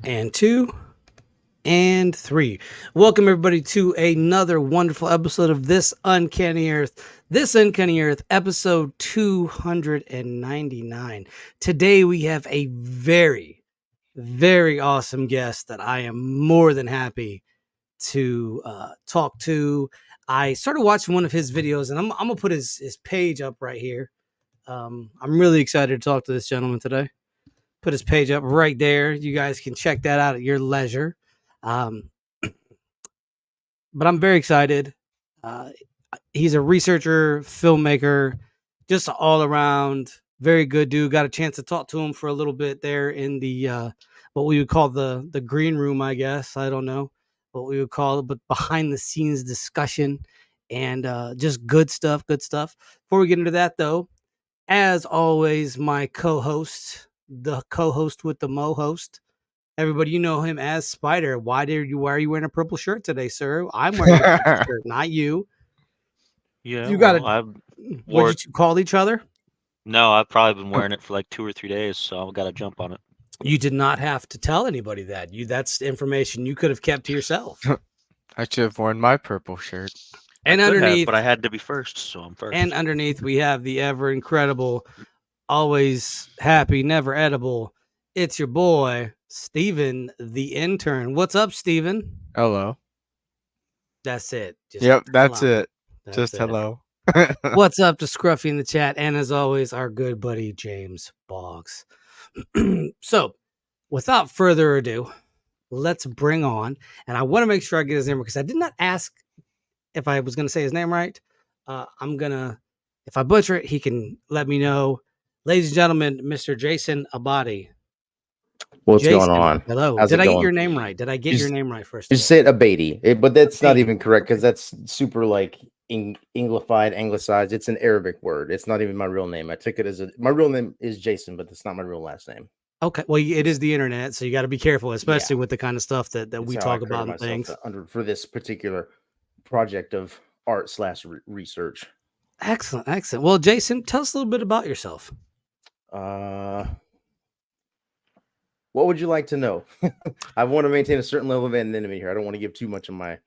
And 2 and 3. Welcome everybody to another wonderful episode of This Uncanny Earth. This Uncanny Earth, episode 299. Today we have a very, very awesome guest that I am more than happy to talk to. I started watching one of his videos, and I'm gonna put his page up right here. I'm really excited to talk to this gentleman today. Put his page up right there. You guys can check that out at your leisure. Um, but I'm very excited. Uh, he's a researcher, filmmaker, just all around very good dude. Got a chance to talk to him for a little bit there in the what we would call the green room, I guess. I don't know what we would call it, but behind the scenes discussion and just good stuff. Good stuff. Before we get into that, though, as always, my co-host, the co-host with the mo-host. Everybody, you know him as Spider. Why are you wearing a purple shirt today, sir? I'm wearing a purple shirt, not you. Yeah, You got well, to. I've What'd wore you it. two call each other? No, I've probably been wearing it for like 2 or 3 days, so I've got to jump on it. You did not have to tell anybody that. That's information you could have kept to yourself. I should have worn my purple shirt. I And could have, underneath, but I had to be first, so I'm first. we have the ever incredible, always happy, never edible. It's your boy, Steven, the intern. What's up, Steven? Hello. That's it. Just Yep, that's hello. it. That's Just it. hello. What's up to Scruffy in the chat? And as always, our good buddy James Boggs. So, without further ado, let's bring on, and I want to make sure I get his name because I did not ask if I was going to say his name right. If I butcher it, he can let me know. Ladies and gentlemen, Mr. Jason Abadi. What's Jason, going on? hello. How's Did it I get going? your name right? Did I get your name right first? You say it Abadi, but that's not Abadi. even correct because that's super like Anglified, anglicized. It's an Arabic word. It's not even my real name. I took it as my real name is Jason, but that's not my real last name. Okay, well, it is the internet, so you got to be careful, especially with the kind of stuff that we talk about and things. For this particular project of art / research. Excellent, excellent. Well, Jason, tell us a little bit about yourself. What would you like to know? I want to maintain a certain level of anonymity here. I don't want to give too much of my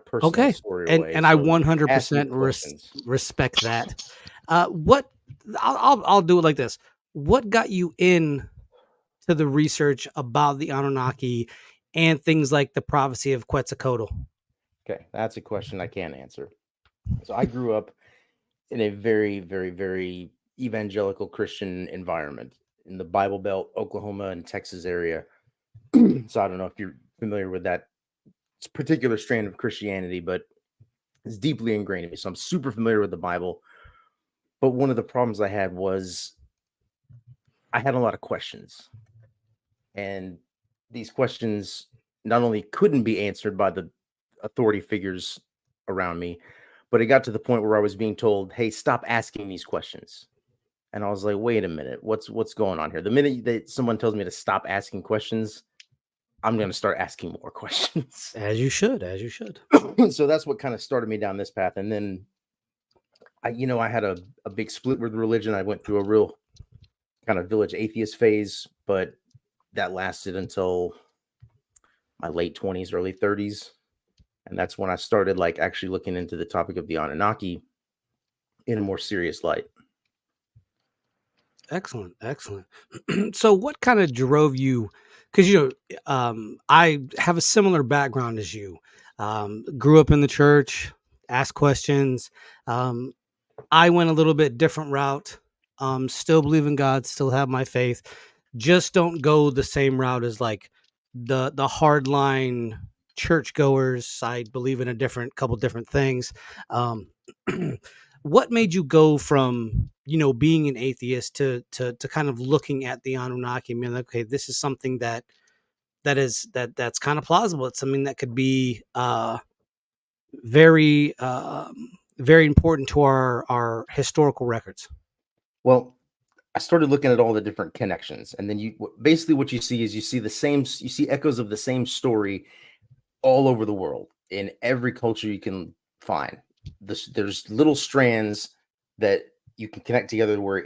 personal story away. And I 100% respect that. I'll do it like this. What got you in to the research about the Anunnaki and things like the prophecy of Quetzalcoatl? Okay, that's a question I can't answer. So I grew up in a very, very, very evangelical Christian environment in the Bible Belt, Oklahoma and Texas area. So I don't know if you're familiar with that particular strand of Christianity, but it's deeply ingrained in me. So I'm super familiar with the Bible. But one of the problems I had was I had a lot of questions. And these questions not only couldn't be answered by the authority figures around me, but it got to the point where I was being told, hey, stop asking these questions. And I was like, wait a minute, what's going on here? The minute that someone tells me to stop asking questions, I'm going to start asking more questions. As you should. So that's what kind of started me down this path. And then I had a big split with religion. I went through a real kind of village atheist phase, but that lasted until my late 20s, early 30s. And that's when I started like actually looking into the topic of the Anunnaki in a more serious light. Excellent. So what kind of drove you? Because, I have a similar background as you. Grew up in the church, asked questions. I went a little bit different route. Still believe in God, still have my faith. Just don't go the same route as like the hardline churchgoers. I believe in a couple different things. What made you go from being an atheist to kind of looking at the Anunnaki and being like, okay, this is something that's kind of plausible. It's something that could be very very important to our historical records. Well, I started looking at all the different connections, and then basically what you see is you see echoes of the same story all over the world in every culture you can find. There's little strands that you can connect together where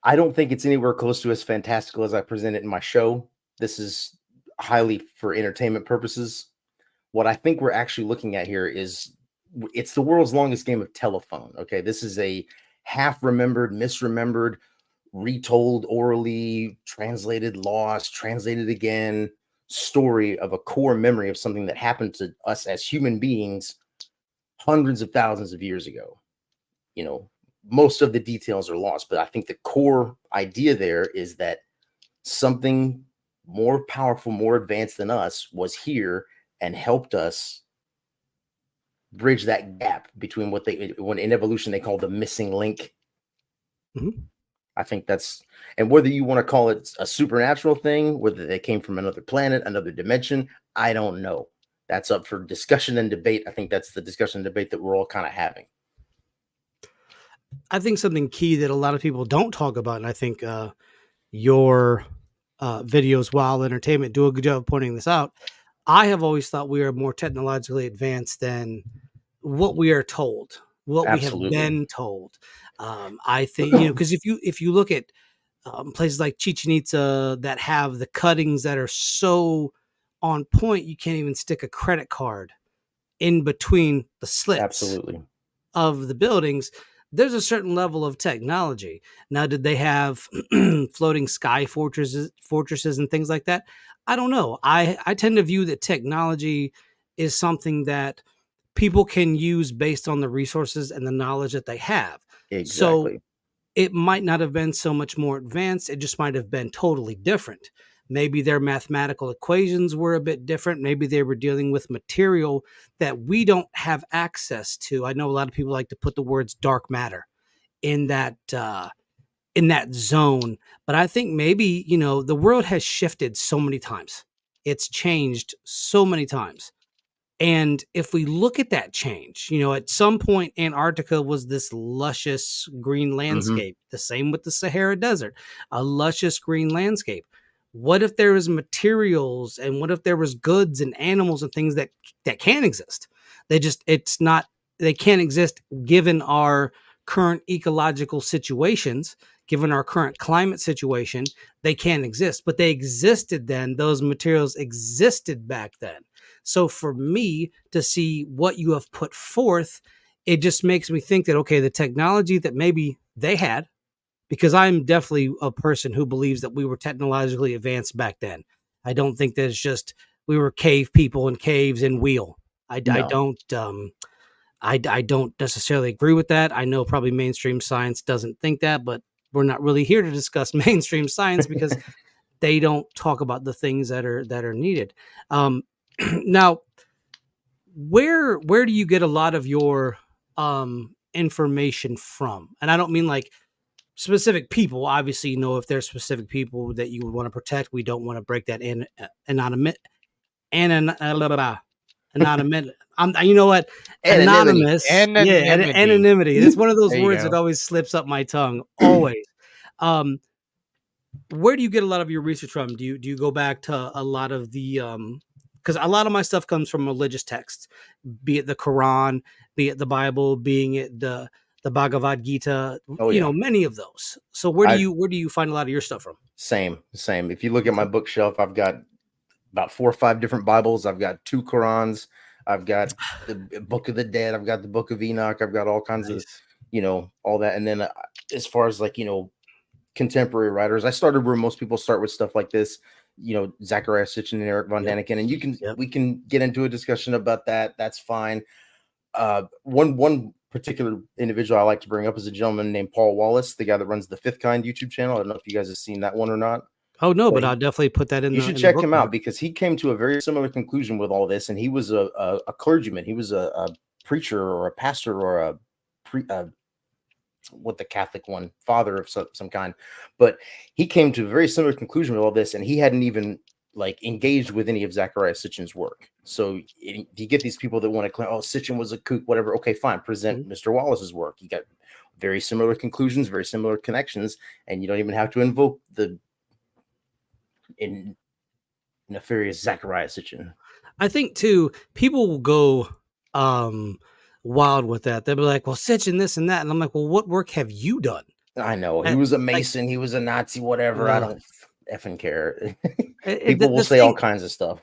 I don't think it's anywhere close to as fantastical as I present it in my show. This is highly for entertainment purposes. What I think we're actually looking at here is it's the world's longest game of telephone. Okay, this is a half remembered, misremembered, retold orally, translated, lost, translated again story of a core memory of something that happened to us as human beings hundreds of thousands of years ago. You know, most of the details are lost, but I think the core idea there is that something more powerful, more advanced than us was here and helped us bridge that gap between what in evolution they call the missing link. Mhm. I think that's, and whether you want to call it a supernatural thing, whether they came from another planet, another dimension, I don't know. That's up for discussion and debate. I think that's the discussion and debate that we're all kind of having. I think something key that a lot of people don't talk about, and I think your videos, Wild Entertainment, do a good job of pointing this out. I have always thought we are more technologically advanced than what we are told, what we have Absolutely. been told. I think, you know, because if you look at places like Chichen Itza that have the cuttings that are so on point, you can't even stick a credit card in between the slits Absolutely. of the buildings. There's a certain level of technology. Now, did they have floating sky fortresses and things like that? I don't know. I tend to view that technology is something that people can use based on the resources and the knowledge that they have. So Exactly. it might not have been so much more advanced. It just might have been totally different. Maybe their mathematical equations were a bit different. Maybe they were dealing with material that we don't have access to. I know a lot of people like to put the words dark matter in that zone, but I think maybe, you know, the world has shifted so many times. It's changed so many times. And if we look at that change, you know, at some point, Antarctica was this luscious green landscape, the same with the Sahara Desert, a luscious green landscape. What if there was materials and what if there was goods and animals and things that can exist? They can't exist given our current ecological situations, given our current climate situation. They can't exist, but they existed then. Those materials existed back then. So for me to see what you have put forth, it just makes me think that, okay, the technology that maybe they had, because I'm definitely a person who believes that we were technologically advanced back then. I don't think that it's just we were cave people in caves and wheel. I don't necessarily agree with that. I know probably mainstream science doesn't think that, but we're not really here to discuss mainstream science because they don't talk about the things that are needed. Now, where do you get a lot of your information from? And I don't mean like specific people. Obviously, you know, if there's specific people that you would want to protect, we don't want to break that in anonymous. Anonymous. You know what? Anonymity. Anonymous. Yeah, Anonymity. anonymity. It's one of those There you words that go. always slips up my tongue. Always. Where do you get a lot of your research from? Do you go back to a lot of the because a lot of my stuff comes from religious texts, be it the Quran, be it the Bible, being it the Bhagavad Gita, Oh, you yeah. know, many of those. So where do you find a lot of your stuff from? Same. If you look at my bookshelf, I've got about 4 or 5 different Bibles. I've got 2 Qurans. I've got the Book of the Dead. I've got the Book of Enoch. I've got all kinds of, you know, all that. And then as far as like, you know, contemporary writers, I started where most people start with stuff like this, you know, Zachariah Sitchin and Eric von Daniken. And we can get into a discussion about that. That's fine. One particular individual I like to bring up is a gentleman named Paul Wallace, the guy that runs the Fifth Kind YouTube channel. I don't know if you guys have seen that one or not. Oh no, but I'll definitely put that in. You should check him out because he came to a very similar conclusion with all this, and he was a clergyman. He was a preacher or a pastor or what the Catholic one, father of some kind. But he came to a very similar conclusion with all this, and he hadn't even like engaged with any of Zachariah Sitchin's work. So you get these people that want to claim, oh, Sitchin was a kook, whatever. Okay, fine. Present Mr. Wallace's work. You got very similar conclusions, very similar connections, and you don't even have to invoke the nefarious Zachariah Sitchin. I think too, people will go wild with that. They'll be like, well, Sitchin this and that. And I'm like, well, what work have you done? I know. He was a Mason. He was a Nazi, whatever. I don't. effing care. It- People will the say all thing, kinds of stuff.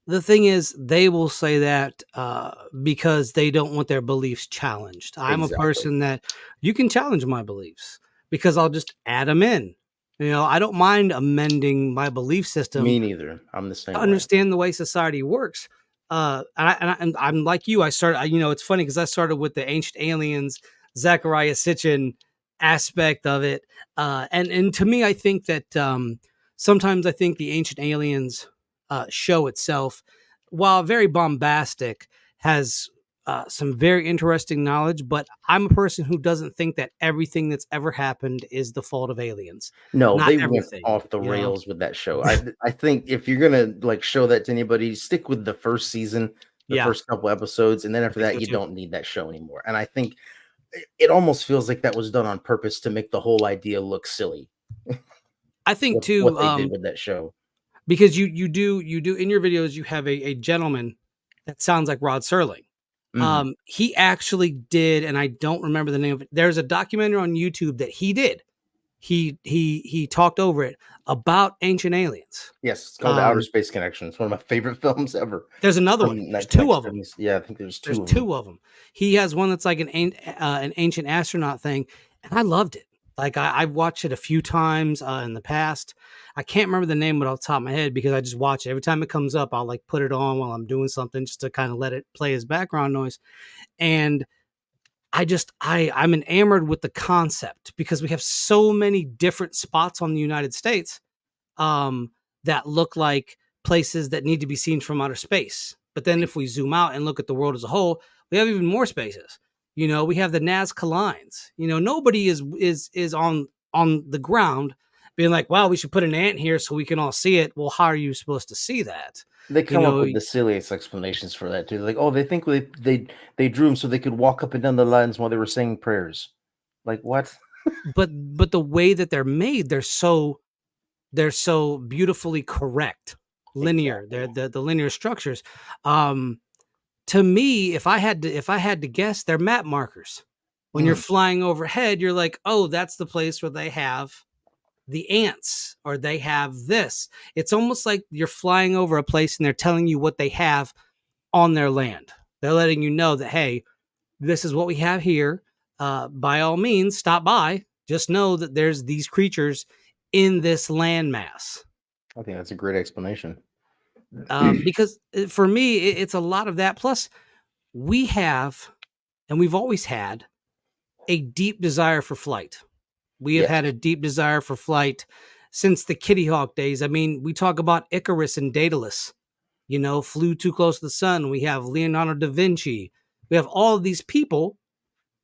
the thing is, they will say that because they don't want their beliefs challenged. I'm a Exactly. person that you can challenge my beliefs because I'll just add them in. I don't mind amending my belief system Me neither. I'm the same to way. understand the way society works. And I'm like you. It's funny because I started with the ancient aliens, Zachariah Sitchin aspect of it. And to me, I think that sometimes I think the ancient aliens show itself, while very bombastic, has some very interesting knowledge. But I'm a person who doesn't think that everything that's ever happened is the fault of aliens. No, Not they went everything, off the you know? rails with that show. I think if you're gonna like show that to anybody, stick with the first season, the Yeah. first couple episodes, and then after think that, so you too. don't need that show anymore. And I think it almost feels like that was done on purpose to make the whole idea look silly. I think too. What they did with that show. Because you do in your videos, you have a gentleman that sounds like Rod Serling. Mhm. He actually did, and I don't remember the name of it. There's a documentary on YouTube that he did. He talked over it about ancient aliens. Yes, it's called The Outer Um, Space Connection. It's one of my favorite films ever. There's another From one. There's two of them. 1970s. Yeah, I think there's There's two of them. two of them. He has one that's like an ancient astronaut thing, and I loved it. Like I've watched it a few times in the past. I can't remember the name off the top of my head because I just watch it every time it comes up. I'll like put it on while I'm doing something just to kind of let it play as background noise. And I'm enamored with the concept because we have so many different spots on the United States that look like places that need to be seen from outer space. But then if we zoom out and look at the world as a whole, we have even more spaces. We have the Nazca lines. Nobody is on the ground being like, wow, we should put an ant here so we can all see it. Well, how are you supposed to see that? They come up with the silliest explanations for that too. Like, oh, they think they drew them so they could walk up and down the lines while they were saying prayers. Like what? But the way that they're made, they're so beautifully correct, linear. Exactly. They're the linear structures. To me, if I had to guess, they're map markers. When you're flying overhead, you're like, oh, that's the place where they have the ants or they have this. It's almost like you're flying over a place and they're telling you what they have on their land. They're letting you know that, hey, this is what we have here. By all means, stop by. Just know that there's these creatures in this landmass. I think that's a great explanation. Because for me, it's a lot of that. Plus, we have, and we've always had, a deep desire for flight. We have had a deep desire for flight since the Kitty Hawk days. I mean, we talk about Icarus and Daedalus, flew too close to the sun. We have Leonardo da Vinci. We have all of these people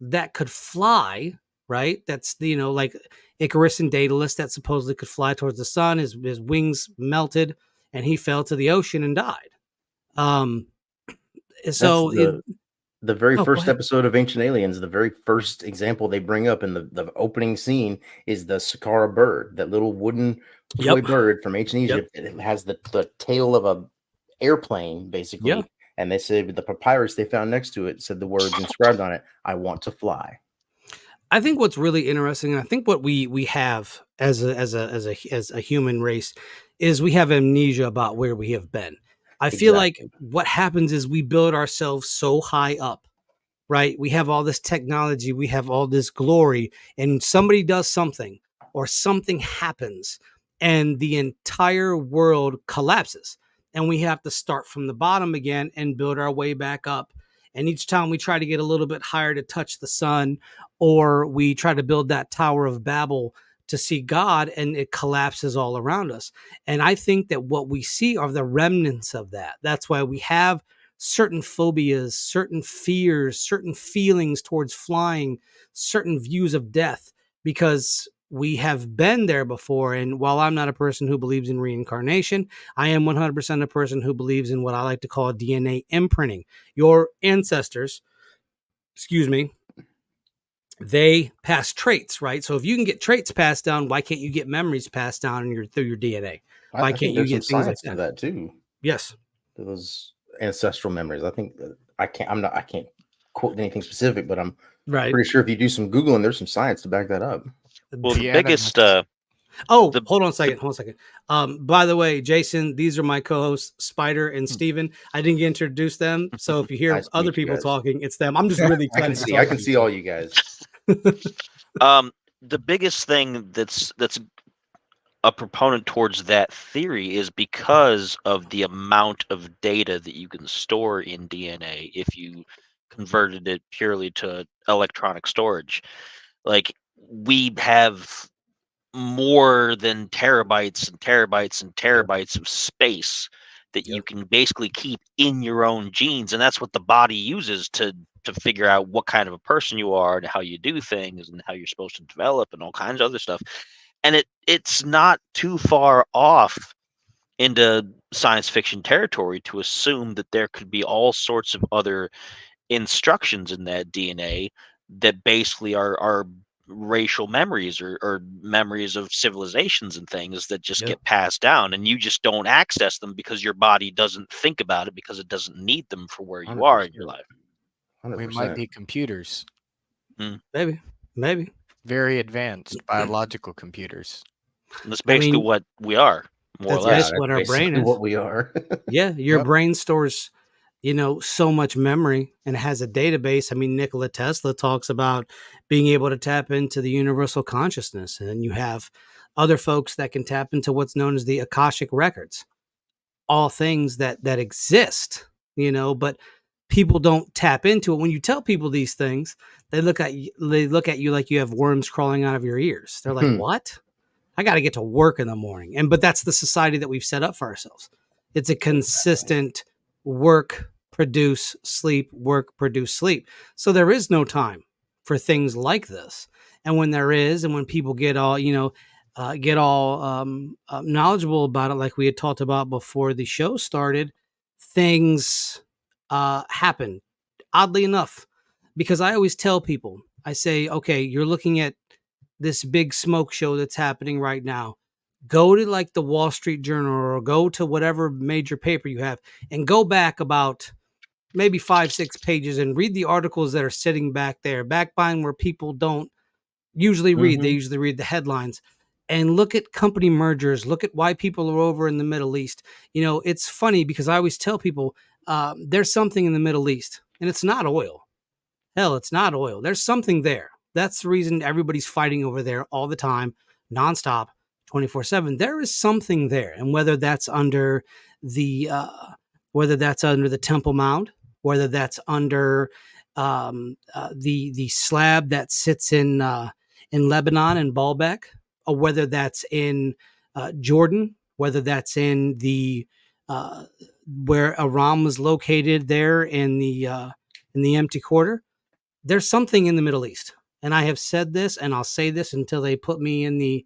that could fly, right? That's, like Icarus and Daedalus that supposedly could fly towards the sun. His wings melted and he fell to the ocean and died. So the very first episode of Ancient Aliens, the very first example they bring up in the opening scene is the Sakara bird, that little wooden toy bird from ancient Egypt. It has the tail of a airplane, basically. Yeah. And they said the papyrus they found next to it said the words inscribed on it, "I want to fly." I think what's really interesting, and I think what we have as a human race, is we have amnesia about where we have been. I feel like what happens is we build ourselves so high up, right? We have all this technology, we have all this glory, and somebody does something or something happens and the entire world collapses. And we have to start from the bottom again and build our way back up. And each time we try to get a little bit higher to touch the sun, or we try to build that Tower of Babel to see God, and it collapses all around us. And I think that what we see are the remnants of that. That's why we have certain phobias, certain fears, certain feelings towards flying, certain views of death, because we have been there before. And while I'm not a person who believes in reincarnation, I am 100% a person who believes in what I like to call DNA imprinting. Your ancestors, they pass traits, right? So if you can get traits passed down, why can't you get memories passed down through your DNA? Why can't you get things like that? That too? Yes, those ancestral memories. I think I can't quote anything specific, but I'm pretty sure if you do some Googling, there's some science to back that up. Well, the biggest Oh, The- hold on a second. Hold on a second. By the way, Jason, these are my co-hosts, Spider and Steven. I didn't get to introduce them, so if you hear Nice to other meet you people guys. talking, it's them. I'm just really I excited can to see. talk I to can you. see all you guys. the biggest thing that's a proponent towards that theory is because of the amount of data that you can store in DNA if you converted it purely to electronic storage. Like, we have more than terabytes and terabytes and terabytes of space that you can basically keep in your own genes, and that's what the body uses to figure out what kind of a person you are and how you do things and how you're supposed to develop and all kinds of other stuff. And it's not too far off into science fiction territory to assume that there could be all sorts of other instructions in that DNA that basically are racial memories or memories of civilizations and things that just get passed down, and you just don't access them because your body doesn't think about it because it doesn't need them for where you are in your 100%. life. 100%. We might be computers, Maybe. very advanced biological computers. And that's basically what we are, more or That's less. basically what our brain basically is. what we are. Yeah, your Yep. brain stores, so much memory and has a database. I mean, Nikola Tesla talks about being able to tap into the universal consciousness, and then you have other folks that can tap into what's known as the Akashic records, all things that exist, but people don't tap into it. When you tell people these things, they look at you like you have worms crawling out of your ears. They're like, "What? I got to get to work in the morning." But that's the society that we've set up for ourselves. It's a consistent work, produce, sleep, work, produce, sleep. So there is no time for things like this. And when there is, and when people get all, knowledgeable about it, like we had talked about before the show started, things happen. Oddly enough, because I always tell people, I say, okay, you're looking at this big smoke show that's happening right now. Go to like the Wall Street Journal or go to whatever major paper you have and go back about maybe 5-6 pages and read the articles that are sitting back there, back behind where people don't usually read. They usually read the headlines and look at company mergers, look at why people are over in the Middle East. It's funny because I always tell people there's something in the Middle East and it's not oil. Hell, it's not oil. There's something there. That's the reason everybody's fighting over there all the time, nonstop, 24/7. There is something there, and whether that's under the Temple Mount, whether that's under the slab that sits in Lebanon and Baalbek, or whether that's in Jordan, whether that's in the where Aram was located there in the empty quarter. There's something in the Middle East, and I have said this, and I'll say this until they put me in the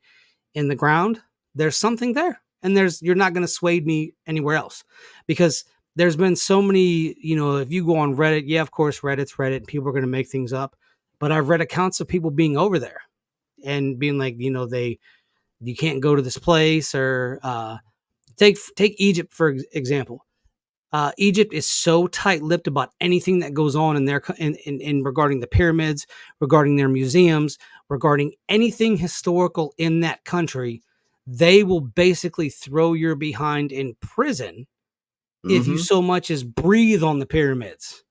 ground. There's something there, and you're not going to sway me anywhere else, because there's been so many. If you go on Reddit, yeah, of course, Reddit's Reddit, and people are going to make things up. But I've read accounts of people being over there and being like, you can't go to this place, or take Egypt for example. Egypt is so tight-lipped about anything that goes on in their in regarding the pyramids, regarding their museums, regarding anything historical in that country. They will basically throw your behind in prison if you so much as breathe on the pyramids.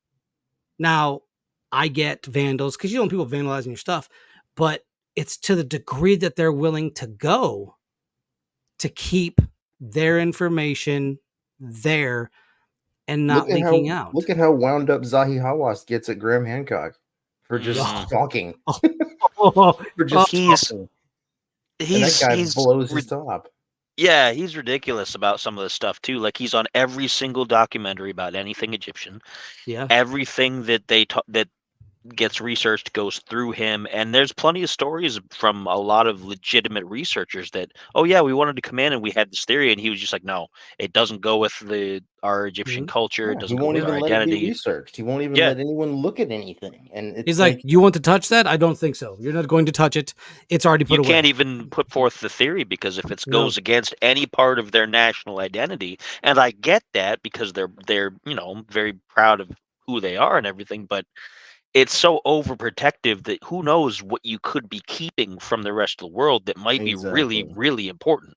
Now, I get vandals because you don't want people vandalizing your stuff, but it's to the degree that they're willing to go to keep their information there and not leaking out. Look at how wound up Zahi Hawass gets at Graham Hancock for just talking. For just talking. And that guy blows his top. Yeah, he's ridiculous about some of this stuff too. Like, he's on every single documentary about anything Egyptian. Yeah, everything that that gets researched goes through him, and there's plenty of stories from a lot of legitimate researchers that, oh yeah, we wanted to come in and we had this theory, and he was just like, no, it doesn't go with our Egyptian culture. It doesn't go with our identity. He won't even let it be researched. He won't even let anyone look at anything. And it's he's like, you want to touch that? I don't think so. You're not going to touch it. It's already put away. You can't even put forth the theory because if it goes against any part of their national identity, and I get that because they're very proud of who they are and everything, but it's so overprotective that who knows what you could be keeping from the rest of the world that might be really, Exactly. really important.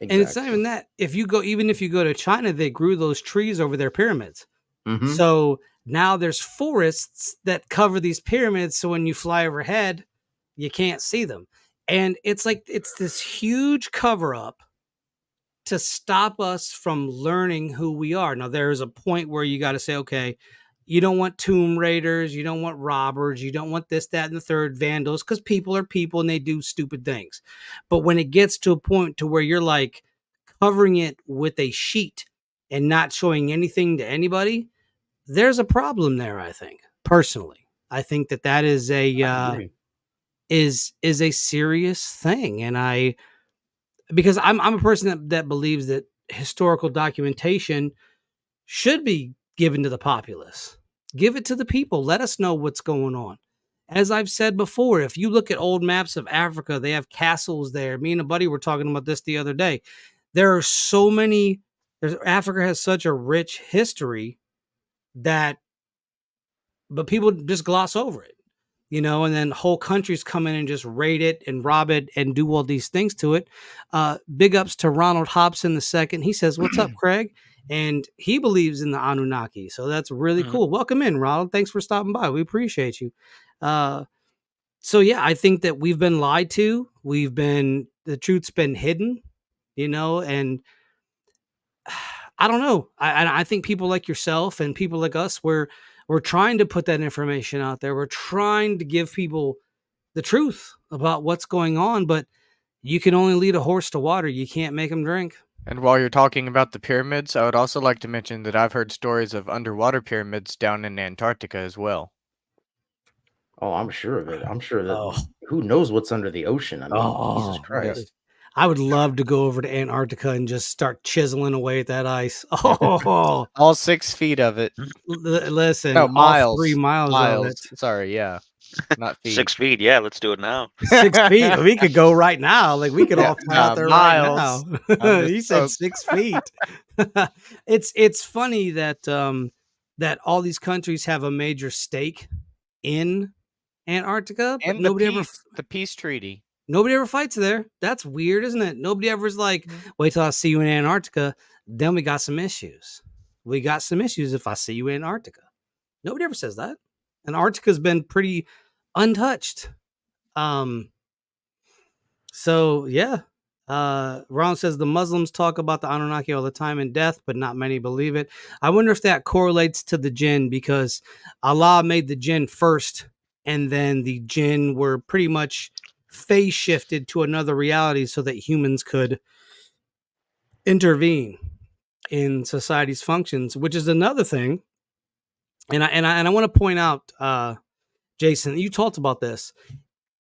And it's not Exactly. even that. Even if you go to China, they grew those trees over their pyramids. Mhm. So now there's forests that cover these pyramids. So when you fly overhead, you can't see them. And it's like it's this huge cover up to stop us from learning who we are. Now, there's a point where you got to say, okay, you don't want tomb raiders, you don't want robbers, you don't want this, that, and the third, vandals, because people are people and they do stupid things. But when it gets to a point to where you're like covering it with a sheet and not showing anything to anybody, there's a problem there. I think personally, I think that is I a agree. is a serious thing, and because I'm a person that believes that historical documentation should be given to the populace. Give it to the people. Let us know what's going on. As I've said before, if you look at old maps of Africa, they have castles there. Me and a buddy were talking about this the other day. There are so many. Africa has such a rich history that, but people just gloss over it, and then whole countries come in and just raid it and rob it and do all these things to it. Big ups to Ronald Hobson II. He says, "What's up, Craig?" And he believes in the Anunnaki. So that's really Mhm. cool. Welcome in, Ronald. Thanks for stopping by. We appreciate you. So yeah, I think that we've been lied to. The truth's been hidden, and I don't know. I think people like yourself and people like us, we're trying to put that information out there. We're trying to give people the truth about what's going on, but you can only lead a horse to water. You can't make him drink. And while you're talking about the pyramids, I would also like to mention that I've heard stories of underwater pyramids down in Antarctica as well. Oh, I'm sure of it. I'm sure that Oh, who knows what's under the ocean. I mean, Jesus oh, Christ. I would love to go over to Antarctica and just start chiseling away at that ice. Oh, All 6 feet of it. listen, No, all 3 miles. miles of it. Miles. Sorry, yeah. Not feet. 6 feet. Yeah, let's do it now. 6 feet. We could go right now. Like we could Yeah, all fly out nah, there miles. right now. I'm He said just 6 feet. It's funny that that all these countries have a major stake in Antarctica, but and the peace treaty. nobody ever fights there. That's weird, isn't it? Nobody ever is like, Mhm. wait till I see you in Antarctica. Then we got some issues. We got some issues if I see you in Antarctica. Nobody ever says that. Antarctica's been pretty untouched. So yeah. Ron says the Muslims talk about the Anunnaki all the time in death, but not many believe it. I wonder if that correlates to the jinn, because Allah made the jinn first, and then the jinn were pretty much phase shifted to another reality so that humans could intervene in society's functions, which is another thing. And I want to point out, Jason, you talked about this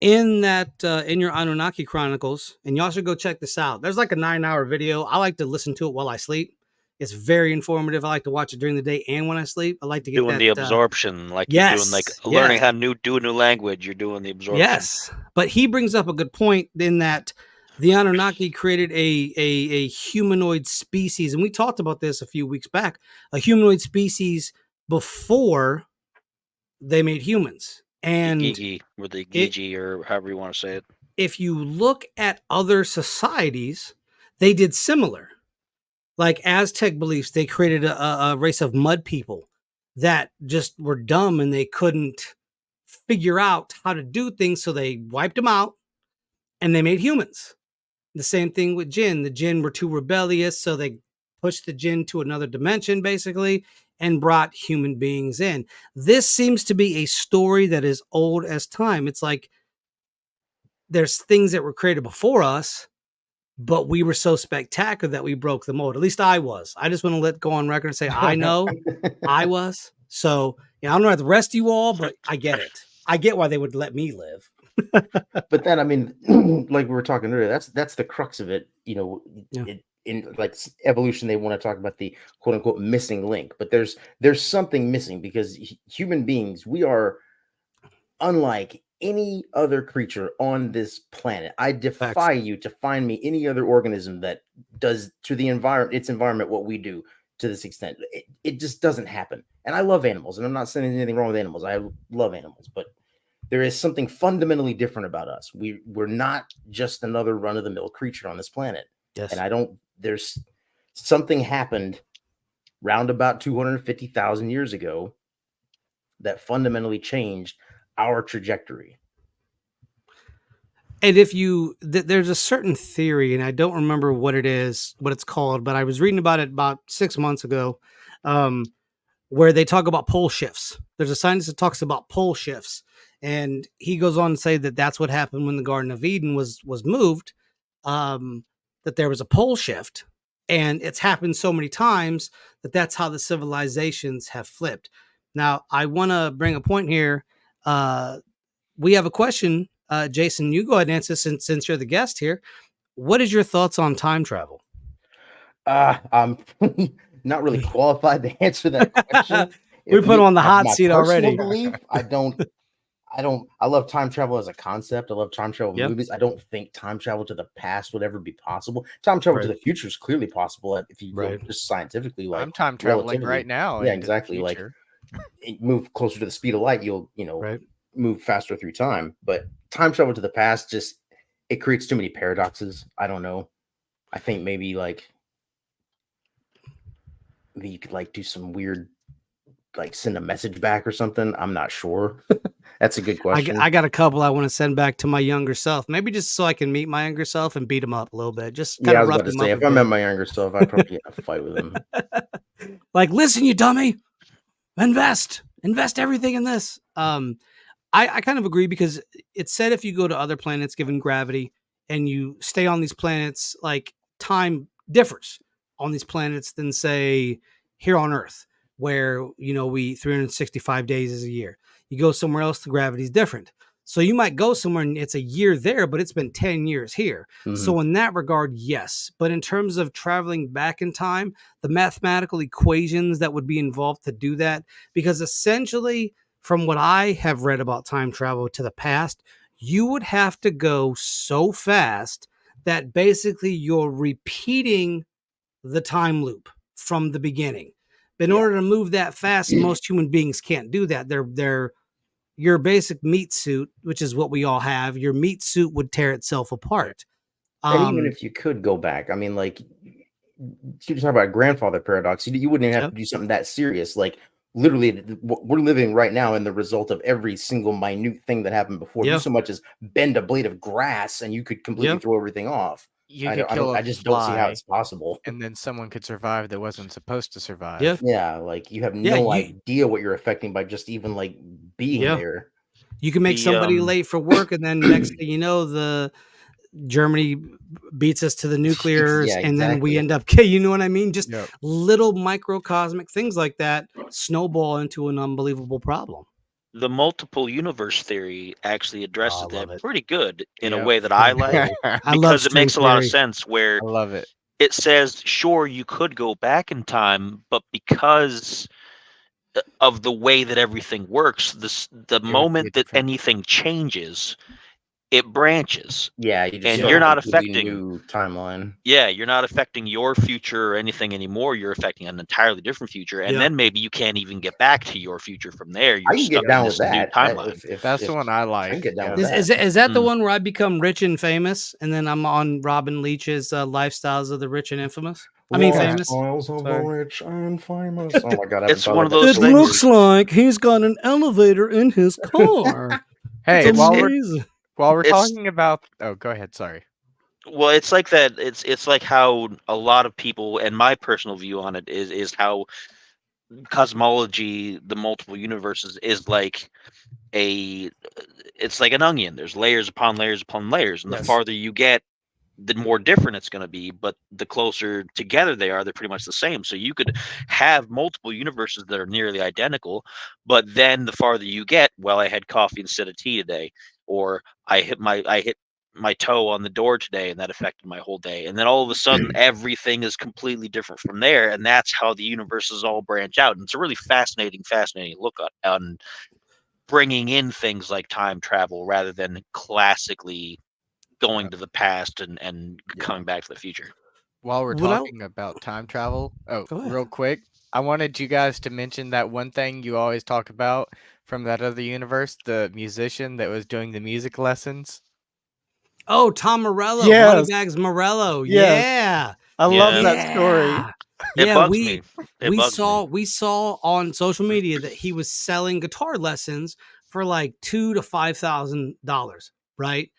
in your Anunnaki Chronicles, and y'all should go check this out. There's like a 9-hour video. I like to listen to it while I sleep. It's very informative. I like to watch it during the day and when I sleep. I like to get Doing the that. absorption, like you're doing, like Yes, learning yes, how to do a new language. You're doing the absorption. yes. But he brings up a good point in that the Anunnaki created a humanoid species, and we talked about this a few weeks back. A humanoid species before they made humans, and Gigi, or the Gigi, or however you want to say it. if you look at other societies, they did similar. Like Aztec beliefs, they created a race of mud people that just were dumb and they couldn't figure out how to do things. So they wiped them out and they made humans. The same thing with jinn. The jinn were too rebellious. So they pushed the jinn to another dimension, basically, and brought human beings in. This seems to be a story that is old as time. It's like there's things that were created before us, but we were so spectacular that we broke the mold. At least I was. I just want to go on record and say I know I was. So I don't know about the rest of you all, but I get it. I get why they would let me live. But then, I mean, like we were talking earlier, that's the crux of it. Yeah. In like evolution, they want to talk about the quote unquote missing link, but there's something missing, because human beings, we are unlike any other creature on this planet. I defy Facts. you to find me any other organism that does to the environment, its environment, what we do to this extent. It just doesn't happen. And I love animals, and I'm not saying anything wrong with animals. I love animals, but there is something fundamentally different about us. We're not just another run-of-the-mill creature on this planet. Yes. And there's something happened round about 250,000 years ago that fundamentally changed our trajectory. And there's a certain theory, and I don't remember what it's called, but I was reading about it about 6 months ago, where they talk about pole shifts. There's a scientist that talks about pole shifts, and he goes on to say that that's what happened when the Garden of Eden was moved, that there was a pole shift, and it's happened so many times that's how the civilizations have flipped. Now, I want to bring a point here. We have a question. Jason, you go ahead and answer since you're the guest here. What is your thoughts on time travel? I'm not really qualified to answer that question. We put him on the hot seat already. Belief, I love time travel as a concept. I love time travel movies. I don't think time travel to the past would ever be possible. Time travel to the future is clearly possible if you go just scientifically. Like, I'm time traveling right now. Yeah, exactly. Like, move closer to the speed of light, you'll move faster through time. But time travel to the past it creates too many paradoxes. I don't know. I think maybe you could do some weird, send a message back or something. I'm not sure. That's a good question. I got a couple I want to send back to my younger self, maybe just so I can meet my younger self and beat him up a little bit. Just kind of rough him up. If I met my younger self, I'd probably get in a fight with him. Like, listen, you dummy, invest everything in this. I kind of agree, because it said if you go to other planets, given gravity, and you stay on these planets, like, time differs on these planets than, say, here on Earth, where, we 365 days is a year. You go somewhere else, the gravity is different. So you might go somewhere and it's a year there, but it's been 10 years here. Mm-hmm. So in that regard, yes. But in terms of traveling back in time, the mathematical equations that would be involved to do that, because essentially, from what I have read about time travel to the past, you would have to go so fast that basically you're repeating the time loop from the beginning. In order to move that fast, most human beings can't do that. They're your basic meat suit, which is what we all have. Your meat suit would tear itself apart. And even if you could go back, I mean, like, you talk about grandfather paradox, you wouldn't even have to do something that serious. Like, literally, we're living right now in the result of every single minute thing that happened before. You so much as bend a blade of grass and you could completely throw everything off. I just don't see how it's possible. And then someone could survive that wasn't supposed to survive. Yeah, like, you have no idea what you're affecting by just even being there. You can make somebody late for work, and then next thing you know, the Germany beats us to the nuclears, and then we end up, you know what I mean? Just little microcosmic things like that snowball into an unbelievable problem. The multiple universe theory actually addresses that pretty good in a way that I like, because it makes a lot of sense, where I love it. It says, sure, you could go back in time, but because of the way that everything works, the moment that anything changes, it branches. Yeah, you're not affecting new timeline. Yeah, you're not affecting your future or anything anymore. You're affecting an entirely different future, and then maybe you can't even get back to your future from there. You're stuck in this new timeline. If that's the one I like. I can get down with is that the one where I become rich and famous, and then I'm on Robin Leach's Lifestyles of the Rich and Infamous? I mean, famous. Lifestyles of the Rich and Famous. Oh my God! It's one of those It things. looks like he's got an elevator in his car. Hey, while we're talking about, go ahead. Sorry. Well, it's like that. It's like how a lot of people, and my personal view on it is how cosmology, the multiple universes, is like it's like an onion. There's layers upon layers upon layers, and the farther you get, the more different it's going to be. But the closer together they are, they're pretty much the same. So you could have multiple universes that are nearly identical, but then the farther you get, well, I had coffee instead of tea today, or I hit my toe on the door today, and that affected my whole day. And then all of a sudden, everything is completely different from there, and that's how the universes all branch out. And it's a really fascinating look on bringing in things like time travel rather than classically going to the past and coming back to the future. While we're When I talking about time travel, Go ahead. real quick, I wanted you guys to mention that one thing you always talk about from that other universe, the musician that was doing the music lessons. Oh, Tom Morello, Yes. Moneybags Morello. Yes. Yeah. I love Yeah. that story. Yeah. It Yeah, bugs me. It we bugs me. saw on social media that he was selling guitar lessons for like $2,000 to $5,000, right?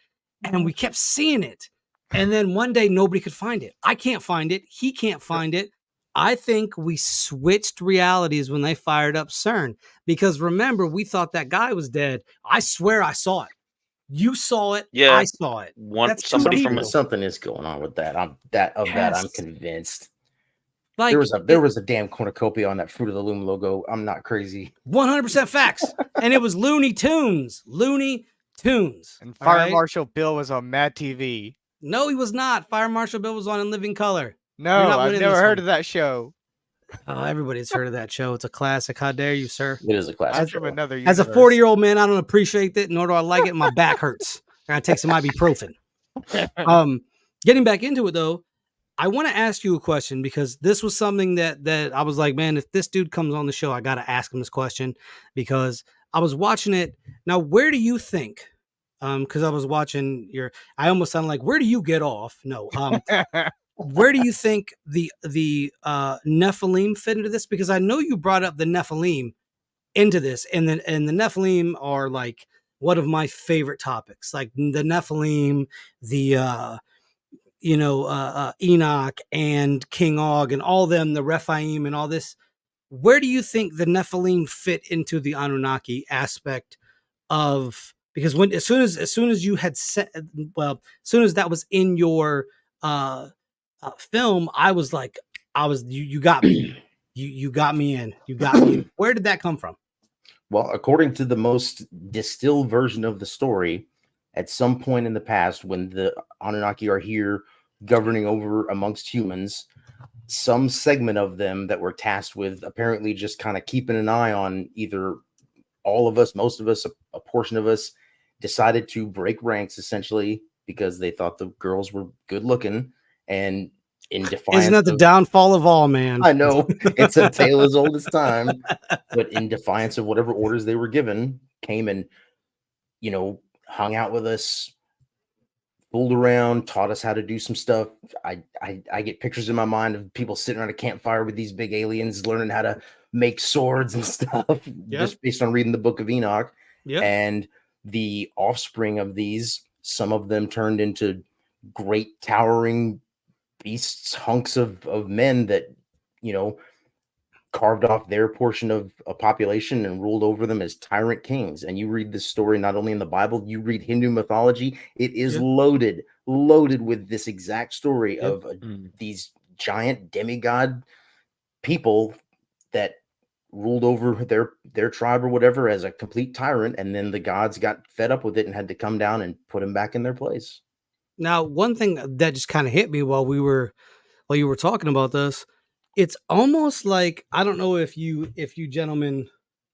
And we kept seeing it. And then one day nobody could find it. I can't find it. He can't find it. I think we switched realities when they fired up CERN, because remember, we thought that guy was dead. I swear I saw it. You saw it. Yeah. I saw it. That's two somebody from people. Something is going on with that. I'm Yes. convinced. Like There was a damn cornucopia on that Fruit of the Loom logo. I'm not crazy. 100% facts. And it was Looney Tunes. Looney Tunes. And all Fire right? Marshal Bill was on Mad TV. No, he was not. Fire Marshal Bill was on In Living Color. No, not I've winning never this heard one. of that show. Oh, everybody's heard of that show. It's a classic. How dare you, sir? It is a classic. That's from show. another As a universe. 40-year-old man, I don't appreciate it, nor do I like it. My back hurts. I gotta take some ibuprofen. Getting back into it though, I want to ask you a question, because this was something that I was like, man, if this dude comes on the show, I gotta ask him this question, because I was watching it. Now, where do you think? Because I was watching I almost sounded like, where do you get off? No. Where do you think the Nephilim fit into this? Because I know you brought up the Nephilim into this, and the Nephilim are like one of my favorite topics. Like the Nephilim, the Enoch and King Og and all them, the Rephaim and all this. Where do you think the Nephilim fit into the Anunnaki aspect of? Because when as soon as you had said, well, as soon as that was in your film, I was like, you got me. You got me in. You got me in. Where did that come from? Well, according to the most distilled version of the story, at some point in the past, when the Anunnaki are here governing over amongst humans, some segment of them that were tasked with apparently just kind of keeping an eye on either all of us, most of us, a portion of us, decided to break ranks, essentially, because they thought the girls were good looking, and in defiance, isn't that the downfall of all, man? I know it's a tale as old as time, but in defiance of whatever orders they were given, came and hung out with us, fooled around, taught us how to do some stuff. I get pictures in my mind of people sitting around a campfire with these big aliens, learning how to make swords and stuff, just based on reading the Book of Enoch. Yeah. And the offspring of these, some of them turned into great towering beasts, hunks of men that, carved off their portion of a population and ruled over them as tyrant kings. And you read this story not only in the Bible, you read Hindu mythology, it is loaded with this exact story of these giant demigod people that ruled over their tribe or whatever as a complete tyrant, and then the gods got fed up with it and had to come down and put them back in their place. Now, one thing that just kind of hit me while you were talking about this, it's almost like, I don't know if you gentlemen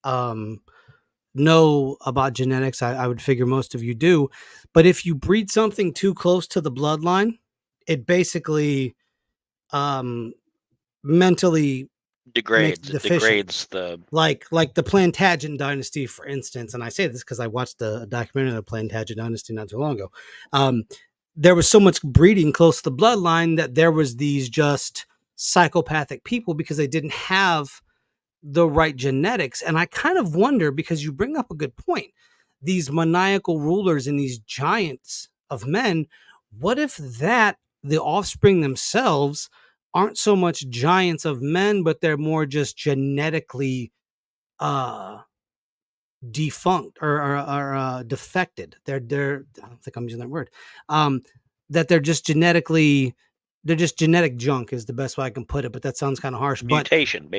know about genetics. I would figure most of you do, but if you breed something too close to the bloodline, it basically mentally degrades the like the Plantagenet dynasty, for instance. And I say this because I watched a documentary on the Plantagenet dynasty not too long ago. There was so much breeding close to the bloodline that there was these just psychopathic people because they didn't have the right genetics. And I kind of wonder, because you bring up a good point, these maniacal rulers and these giants of men, what if the offspring themselves aren't so much giants of men, but they're more just genetically defunct or defected. They're I don't think I'm using that word. That they're just genetic junk is the best way I can put it, but that sounds kind of harsh. Mutation.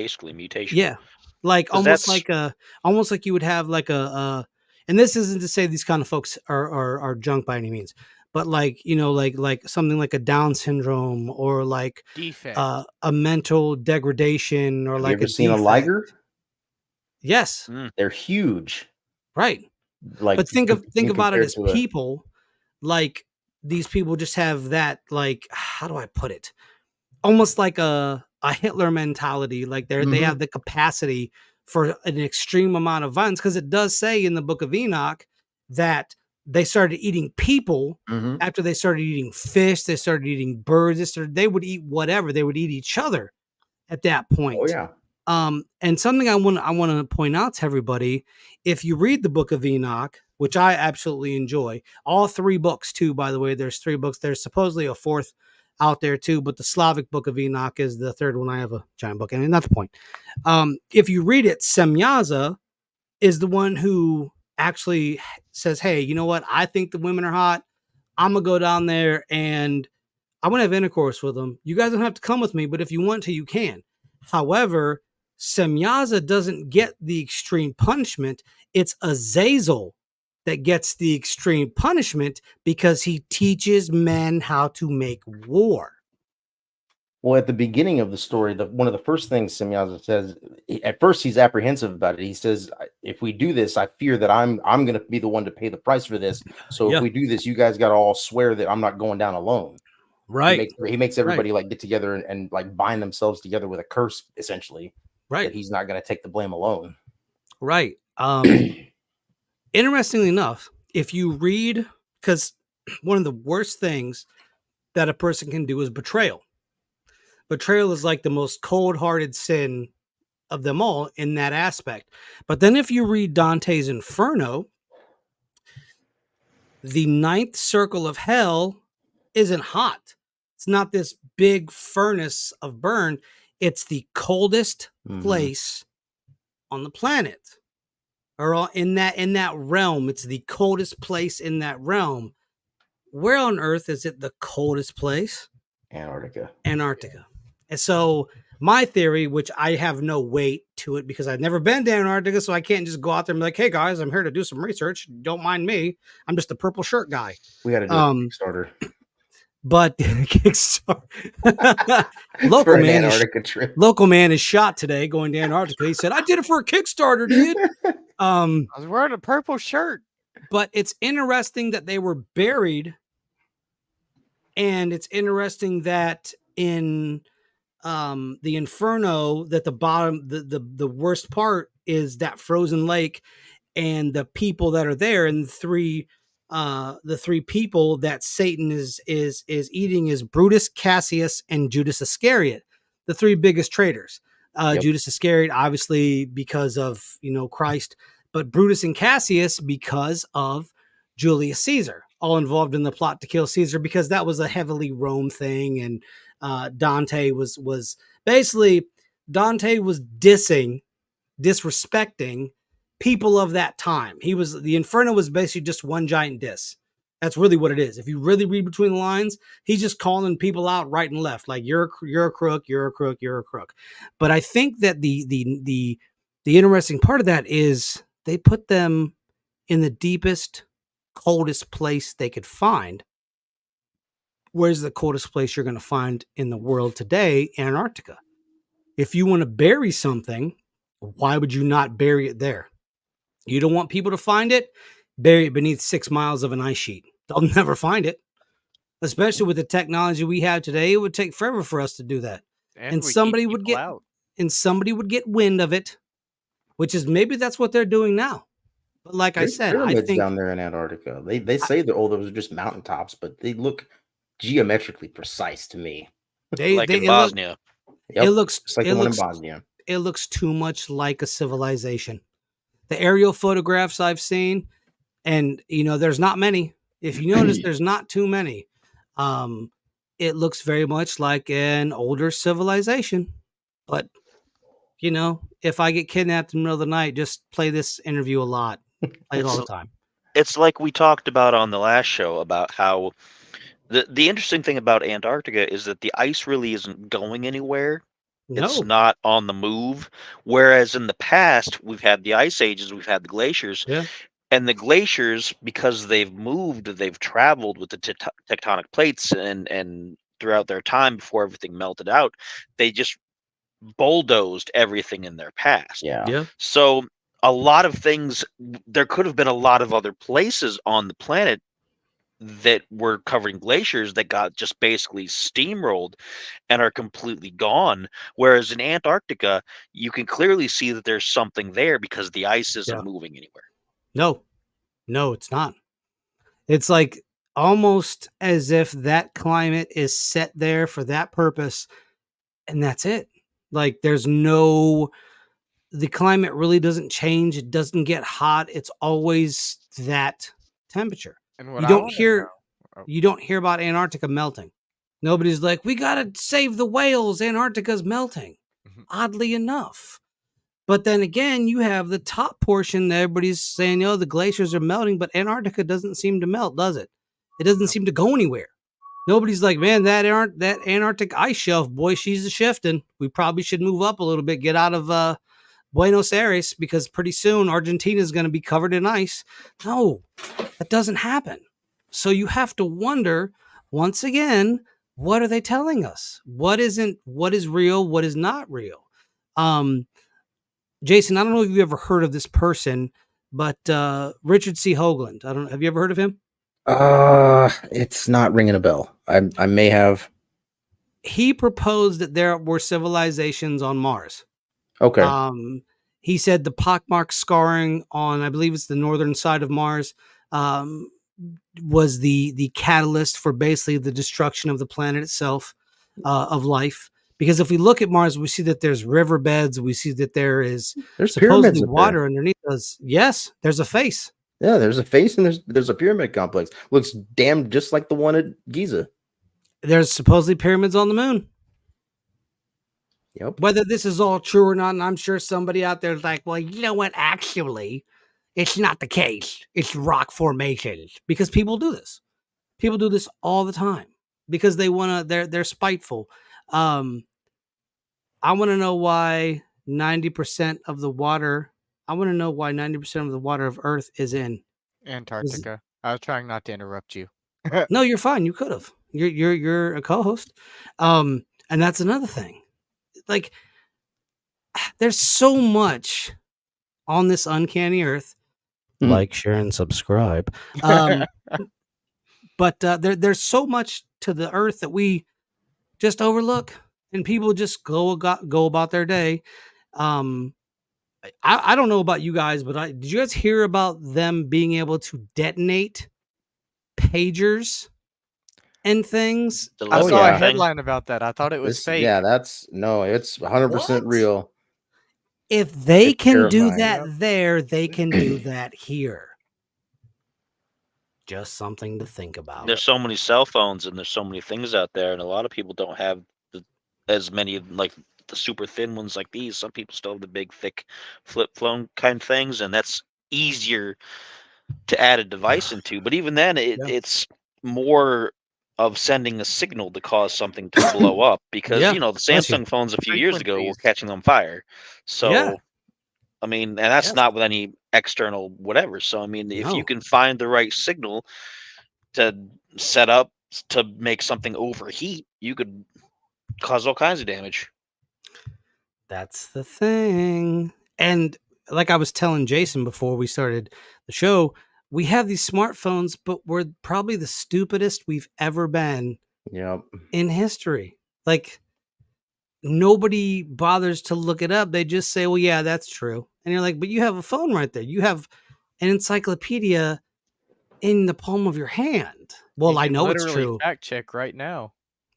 Yeah. Like almost like you would have like and this isn't to say these kind of folks are junk by any means, but like, like something like a Down syndrome or like defect, a mental degradation, or Have like you ever seen a liger? Yes. They're huge. Right. Like, but think about it as people, like these people just have that, like, how do I put it? almost like a Hitler mentality. Like they have the capacity for an extreme amount of violence, because it does say in the Book of Enoch that they started eating people after they started eating fish. They started eating birds. They would eat whatever. They would eat each other at that point. Oh yeah. And something I want to point out to everybody: if you read the Book of Enoch, which I absolutely enjoy, all 3 books too, by the way, there's 3 books. There's supposedly a 4th out there too, but the Slavic Book of Enoch is the 3rd one. I have a giant book, and that's the point. If you read it, Semyaza is the one who actually says, "Hey, you know what? I think the women are hot. I'm gonna go down there and I want to have intercourse with them. You guys don't have to come with me, but if you want to, you can." However, Semyaza doesn't get the extreme punishment. It's Azazel that gets the extreme punishment because he teaches men how to make war. Well, at the beginning of the story, one of the first things Semyaza says, at first he's apprehensive about it. He says, "If we do this, I fear that I'm going to be the one to pay the price for this. So if we do this, you guys got to all swear that I'm not going down alone." Right. He makes everybody like get together and like bind themselves together with a curse, essentially. Right. That he's not going to take the blame alone. Right. Interestingly enough, if you read, because one of the worst things that a person can do is betrayal. Betrayal is like the most cold-hearted sin of them all in that aspect. But then if you read Dante's Inferno, the 9th circle of hell isn't hot. It's not this big furnace of burn. It's the coldest place on the planet, or in that realm. It's the coldest place in that realm. Where on earth is it the coldest place? Antarctica. And so my theory, which I have no weight to it because I've never been to Antarctica, so I can't just go out there and be like, "Hey guys, I'm here to do some research. Don't mind me. I'm just a purple shirt guy." We got to do a Kickstarter. But Kickstarter. Local man is shot today going to Antarctica. He said, "I did it for a Kickstarter, dude." I was wearing a purple shirt. But it's interesting that they were buried, and it's interesting that in the Inferno, that the bottom, the worst part is that frozen lake, and the people that are there, and the 3 people that Satan is eating is Brutus, Cassius, and Judas Iscariot, the 3 biggest traitors. Judas Iscariot, obviously, because of Christ, but Brutus and Cassius because of Julius Caesar, all involved in the plot to kill Caesar, because that was a heavily Rome thing, and Dante was basically disrespecting people of that time. The Inferno was basically just one giant diss. That's really what it is. If you really read between the lines, he's just calling people out right and left, like you're a crook, you're a crook, you're a crook. But I think that the interesting part of that is they put them in the deepest, coldest place they could find. Where's the coldest place you're going to find in the world today? Antarctica. If you want to bury something, why would you not bury it there? You don't want people to find it? Bury it beneath 6 miles of an ice sheet. They'll never find it. Especially with the technology we have today, it would take forever for us to do that. And somebody would get wind of it, which is maybe that's what they're doing now. But like I said, I think down there in Antarctica, they say that those are just mountaintops, but they look geometrically precise to me. In Bosnia. It looks just like the one in Bosnia. It looks too much like a civilization. The aerial photographs I've seen, and there's not many. If you notice, there's not too many. It looks very much like an older civilization. But if I get kidnapped in the middle of the night, just play this interview a lot. Play it all the time. It's like we talked about on the last show about how the interesting thing about Antarctica is that the ice really isn't going anywhere. No. It's not on the move. Whereas in the past, we've had the ice ages, we've had the glaciers. Yeah. And the glaciers, because they've moved, they've traveled with the tectonic plates and throughout their time before everything melted out, they just bulldozed everything in their past. Yeah. So a lot of things, there could have been a lot of other places on the planet that were covering glaciers that got just basically steamrolled and are completely gone. Whereas in Antarctica, you can clearly see that there's something there because the ice isn't Yeah. moving anywhere. No, it's not. It's like almost as if that climate is set there for that purpose, and that's it. Like there's no, the climate really doesn't change. It doesn't get hot. It's always that temperature. And what You I don't want to hear know, oh, you don't hear about Antarctica melting. Nobody's like, we gotta save the whales. Antarctica's melting. Mhm. Oddly enough. But then again, you have the top portion that everybody's saying, the glaciers are melting, but Antarctica doesn't seem to melt, does it? It doesn't seem to go anywhere. Nobody's like, man, that Antarctic ice shelf, boy, she's a shifting. We probably should move up a little bit, get out of Buenos Aires, because pretty soon Argentina is going to be covered in ice. No, that doesn't happen. So you have to wonder, once again, what are they telling us? What is real? What is not real? Jason, I don't know if you've ever heard of this person, but Richard C. Hoagland. I don't know. Have you ever heard of him? It's not ringing a bell. I may have. He proposed that there were civilizations on Mars. Okay. He said the pockmark scarring on, I believe it's the northern side of Mars, was the catalyst for basically the destruction of the planet itself, of life. Because if we look at Mars, we see that there's riverbeds. We see that there's pyramids supposedly up water there. underneath us. Yes, there's a face. Yeah, there's a face and there's a pyramid complex. Looks damn just like the one at Giza. There's supposedly pyramids on the moon. Yep. Whether this is all true or not, and I'm sure somebody out there is like, well, you know what? Actually, it's not the case. It's rock formations, because people do this. People do this all the time because they want to. They're spiteful. I want to know why 90% of the water. I want to know why 90% of the water of Earth is in Antarctica. I was trying not to interrupt you. No, you're fine. You could have. You're a co-host. And that's another thing. Like, there's so much on this uncanny Earth. Mhm. Like, share, and subscribe. But there's so much to the Earth that we just overlook, and people just go about their day. I don't know about you guys, but did you guys hear about them being able to detonate pagers and things? The I Oh, saw a yeah. headline about that. I thought it was fake. Yeah, it's 100% What? real. If they It's can do terrifying. that there, they can do that here. Just something to think about. There's so many cell phones and there's so many things out there, and a lot of people don't have as many, like the super thin ones like these. Some people still have the big, thick flip phone kind of things, and that's easier to add a device into. But even then, it's more of sending a signal to cause something to blow up, because Yeah, the bless you. Samsung phones a few years ago were Frequencies. catching on fire. So Yeah. I mean, and that's Yes. not with any external whatever. So I mean, if No. you can find the right signal to set up to make something overheat, you could cause all kinds of damage. That's the thing. And like I was telling Jason before we started the show, we have these smartphones, but we're probably the stupidest we've ever been Yep. in history. Like, nobody bothers to look it up. They just say, well, yeah, that's true. And you're like, but you have a phone right there. You have an encyclopedia in the palm of your hand. Well, You I can know it's literally true. fact check right now.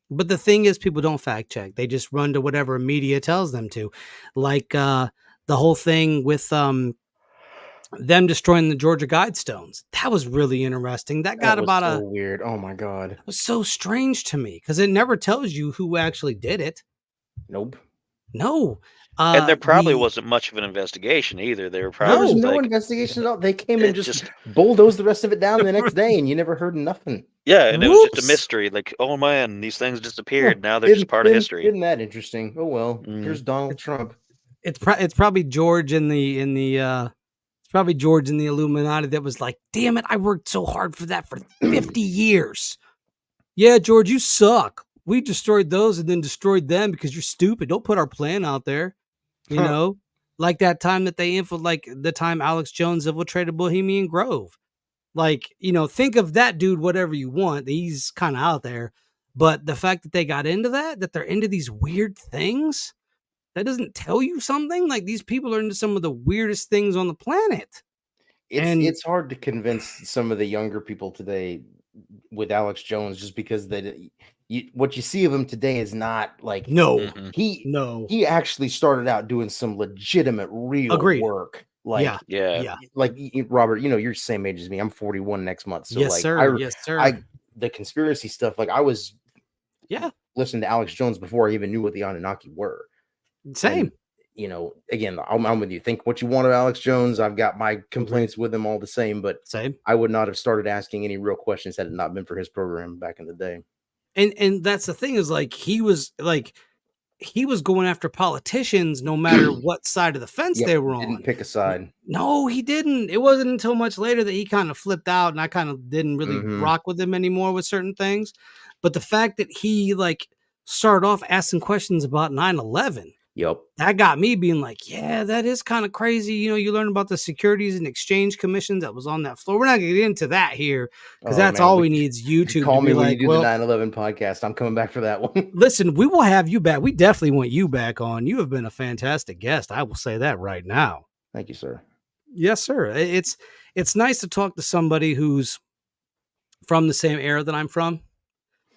But the thing is, people don't fact check. They just run to whatever media tells them to. Like the whole thing with them destroying the Georgia Guidestones. That was really interesting. That got was about so weird. Oh my god. it was so strange to me because it never tells you who actually did it. Nope. No. And there probably the- wasn't much of an investigation either. They were There probably was just no like, investigation at all. They came and it just bulldozed the rest of it down the next day, and you never heard nothing. yeah, and it was just Whoops. a mystery. Like, oh man, these things disappeared. Oh, Now they're just part of history. Isn't that interesting? Oh well. Mm. Here's Donald Trump. it's probably George in the it's probably George in the Illuminati that was like, damn it, I worked so hard for that for 50 years. Yeah, George, you suck. We destroyed those and then destroyed them because you're stupid. Don't put our plan out there. You Huh. know, like that time that they like the time Alex Jones infiltrated Bohemian Grove. Like, think of that dude, whatever you want. He's kind of out there. But the fact that they got into that they're into these weird things, that doesn't tell you something. Like, these people are into some of the weirdest things on the planet. It's hard to convince some of the younger people today with Alex Jones, just because what you see of him today is not like No. he actually started out doing some legitimate real Agreed. work. Like Yeah. like Robert, you're the same age as me. I'm 41 next month. So Yes, like sir. Yes, sir. the conspiracy stuff, like I was listening to Alex Jones before I even knew what the Anunnaki were. Same. And, again, I'm with you. Think what you want of Alex Jones. I've got my complaints with him all the same, but Same. I would not have started asking any real questions had it not been for his program back in the day. And that's the thing, is like he was going after politicians no matter what side of the fence they were on. Didn't pick a side. No, he didn't. It wasn't until much later that he kind of flipped out, and I kind of didn't really rock with him anymore with certain things. But the fact that he started off asking questions about 9/11. Yep. That got me being like, yeah, that is kind of crazy. You learn about the Securities and Exchange Commission that was on that floor. We're not going to get into that here, because that's all we need is YouTube. Call to me be when like, you do the 9/11 podcast. I'm coming back for that one. Listen, we will have you back. We definitely want you back on. You have been a fantastic guest. I will say that right now. Thank you, sir. Yes, sir. It's nice to talk to somebody who's from the same era that I'm from,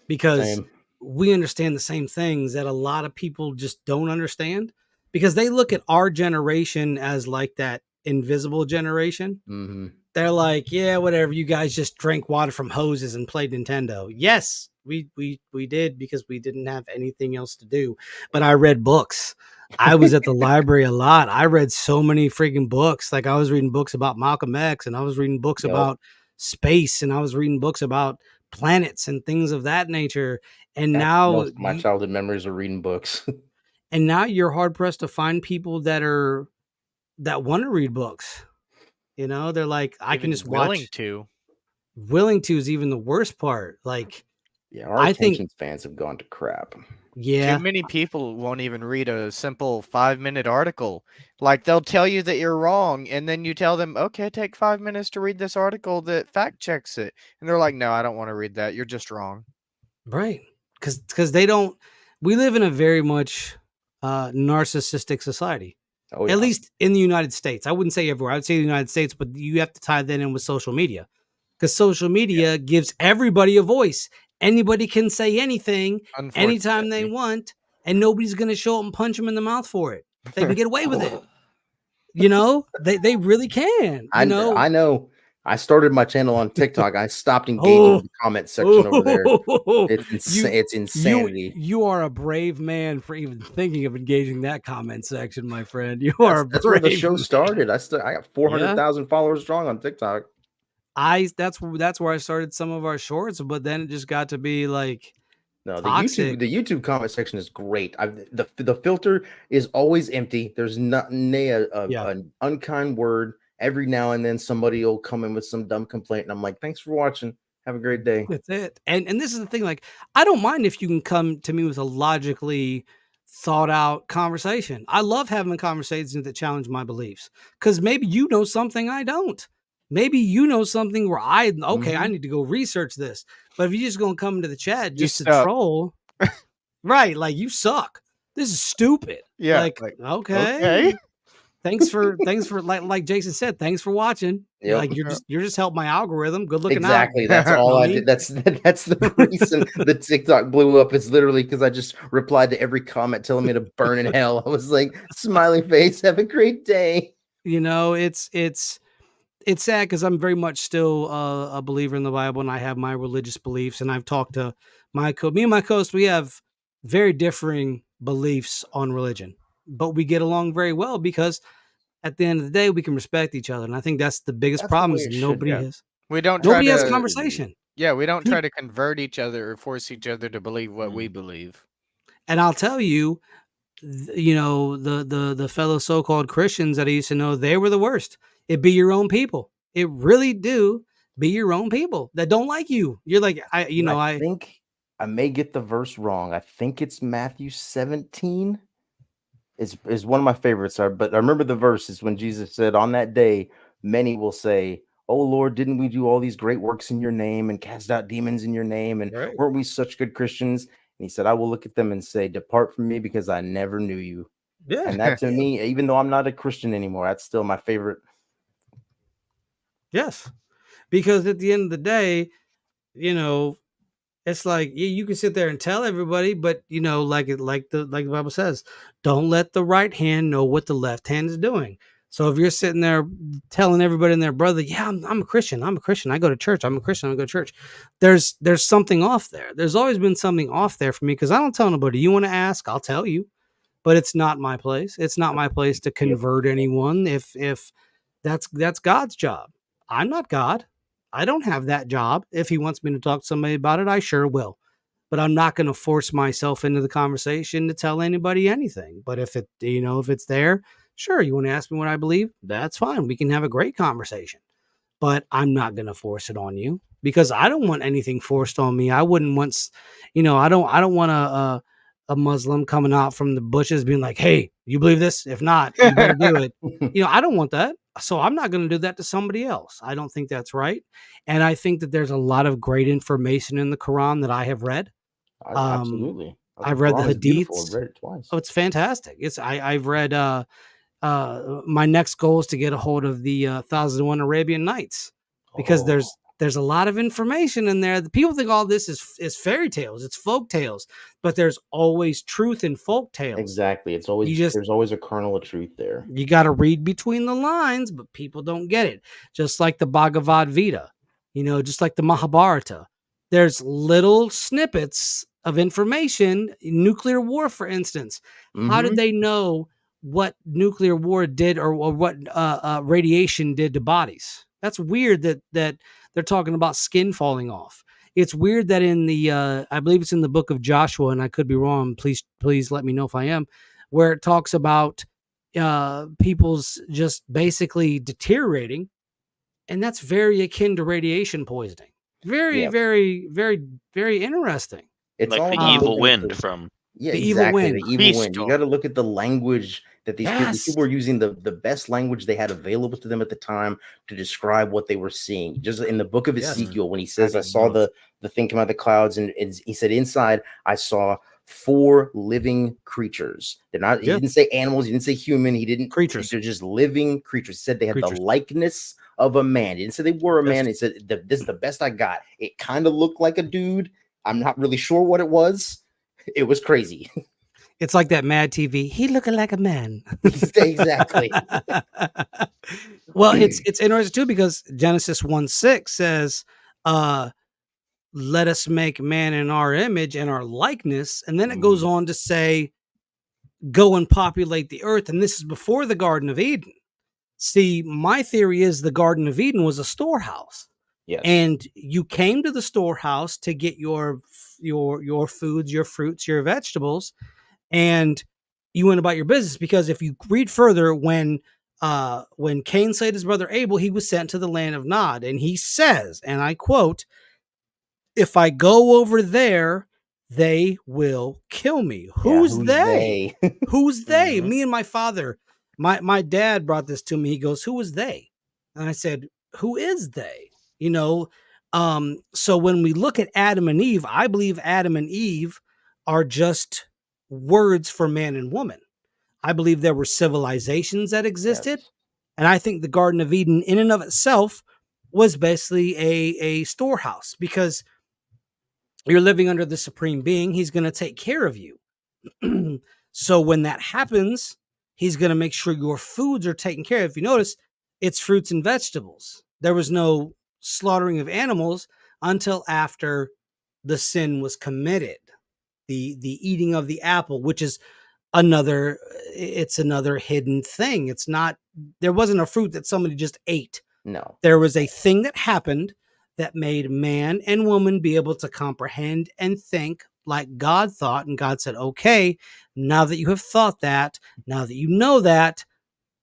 because we understand the same things that a lot of people just don't understand, because they look at our generation as like that invisible generation. They're like, yeah, whatever. You guys just drank water from hoses and played Nintendo. Yes, we did, because we didn't have anything else to do. But I read books. I was at the library a lot. I read so many freaking books. Like, I was reading books about Malcolm X, and I was reading books about space, and I was reading books about planets and things of that nature. And now most of my childhood memories are reading books. And now you're hard pressed to find people that want to read books. They're like, I can just watch. Willing to is even the worst part. Like, our attention spans have gone to crap. Yeah. Too many people won't even read a simple 5-minute article. Like, they'll tell you that you're wrong, and then you tell them, okay, take 5 minutes to read this article that fact checks it. And they're like, no, I don't want to read that. You're just wrong. Right. Because they don't. We live in a very much narcissistic society. Oh, yeah. At least in the United States. I wouldn't say everywhere. I would say the United States, but you have to tie that in with social media, because social media gives everybody a voice. Anybody can say anything anytime they want, and nobody's going to show up and punch them in the mouth for it. They can get away with it. They really can. I know. I started my channel on TikTok. I stopped engaging the comment section over there. It's insanity. You are a brave man for even thinking of engaging that comment section, my friend. That's where the show started. I got 400,000 followers strong on TikTok. That's where I started some of our shorts, but then it just got to be like, no, the YouTube comment section is great. The filter is always empty. There's not an unkind word. Every now and then somebody will come in with some dumb complaint, and I'm like, thanks for watching. Have a great day. That's it. And this is the thing. Like, I don't mind if you can come to me with a logically thought out conversation. I love having conversations that challenge my beliefs, because maybe you know something I don't. Maybe you know something where I need to go research this. But if you're just going to come into the chat just to troll, right? Like, you suck. This is stupid. Yeah. Like okay. Thanks for like Jason said, thanks for watching. Yep. Like, you're just helping my algorithm. Good looking out. Exactly. That's all I did. That's the reason the TikTok blew up. It's literally because I just replied to every comment telling me to burn in hell. I was like, smiley face, have a great day. It's sad, because I'm very much still a believer in the Bible, and I have my religious beliefs. And I've talked to me and my co-host, we have very differing beliefs on religion, but we get along very well, because at the end of the day, we can respect each other. And I think that's the biggest problem, is nobody has conversation. Yeah, we don't try to convert each other or force each other to believe what we believe. And I'll tell you, the fellow so-called Christians that I used to know, they were the worst. It be your own people. It really do be your own people that don't like you. You're like, I think I may get the verse wrong. I think it's Matthew 17. Is one of my favorites. But I remember the verse is when Jesus said, on that day, many will say, oh Lord, didn't we do all these great works in your name and cast out demons in your name? And Right. weren't we such good Christians? And he said, I will look at them and say, depart from me because I never knew you. Yeah. And that to me, even though I'm not a Christian anymore, that's still my favorite. Yes. Because at the end of the day, you know, it's like you can sit there and tell everybody, but you know, like the Bible says, don't let the right hand know what the left hand is doing. So if you're sitting there telling everybody and their brother, yeah, I'm a Christian, I'm a Christian, I go to church, I'm a Christian, I go to church, there's something off there. There's always been something off there for me because I don't tell nobody. You want to ask, I'll tell you, but it's not my place. It's not my place to convert anyone. If that's God's job. I'm not God. I don't have that job. If he wants me to talk to somebody about it, I sure will. But I'm not going to force myself into the conversation to tell anybody anything. But if if it's there, sure, you want to ask me what I believe, that's fine. We can have a great conversation. But I'm not going to force it on you because I don't want anything forced on me. I wouldn't want, I don't want a Muslim coming out from the bushes being like, "Hey, you believe this? If not, you better do it." I don't want that. So I'm not going to do that to somebody else. I don't think that's right. And I think that there's a lot of great information in the Quran that I have read. Absolutely. I've read the Quran is beautiful. hadiths. I've read it twice. Oh, it's fantastic. I've read my next goal is to get a hold of the 1001 Arabian Nights because there's a lot of information in there. The people think all this is fairy tales, it's folk tales, but there's always truth in folk tales. Exactly. It's always there's always a kernel of truth there. You got to read between the lines, but people don't get it. Just like the Bhagavad Gita, just like the Mahabharata. There's little snippets of information. Nuclear war, for instance. How did they know what nuclear war did or what radiation did to bodies? That's weird that they're talking about skin falling off. It's weird that in the I believe it's in the book of Joshua, and I could be wrong. Please let me know if I am, where it talks about people's just basically deteriorating, and that's very akin to radiation poisoning. Very, very, very, very interesting. It's like the evil wind from the evil wind. The evil wind. You got to look at the language that these people were using, the best language they had available to them at the time to describe what they were seeing. Just in the book of Ezekiel, when he says, I saw the thing come out of the clouds, and he said, inside I saw 4 living creatures. They're not, he didn't say animals, he didn't say human, he didn't creatures. They're just living creatures. He said they had the likeness of a man. He didn't say they were a man. He said, this is the best I got. It kind of looked like a dude. I'm not really sure what it was. It was crazy. It's like that Mad TV. He looking like a man. Exactly. Well, it's interesting too because Genesis 1:6 says, let us make man in our image and our likeness. And then it goes on to say, go and populate the earth. And this is before the Garden of Eden. See, my theory is the Garden of Eden was a storehouse. Yes. And you came to the storehouse to get your foods, your fruits, your vegetables, and you went about your business. Because if you read further, when Cain slayed his brother Abel, he was sent to the land of Nod, and he says, and I quote, "If I go over there, they will kill me." Who's they? Who's they? Me and my father. My dad brought this to me. He goes, "Who is they?" And I said, "Who is they?" So when we look at Adam and Eve, I believe Adam and Eve are just words for man and woman. I believe there were civilizations that existed. Yes. And I think the Garden of Eden in and of itself was basically a storehouse because you're living under the supreme being. He's going to take care of you. So when that happens, he's going to make sure your foods are taken care of. If you notice, it's fruits and vegetables. There was no slaughtering of animals until after the sin was committed. The eating of the apple, which is another hidden thing. It's not, there wasn't a fruit that somebody just ate. No. There was a thing that happened that made man and woman be able to comprehend and think like God thought. And God said, okay, now that you have thought that, now that you know that,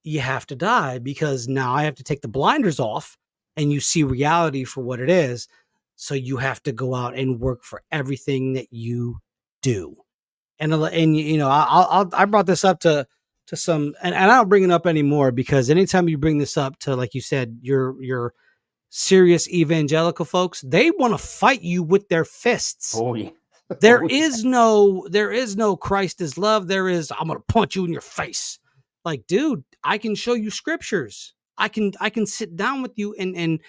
you have to die, because now I have to take the blinders off and you see reality for what it is. So you have to go out and work for everything that you do. And you know, I brought this up to some, and I don't bring it up anymore, because anytime you bring this up to, like you said, your serious evangelical folks, they want to fight you with their fists. Oh yeah. There Oh, yeah. is no Christ is love. There is, I'm gonna punch you in your face. Like, dude, I can show you scriptures. I can sit down with you and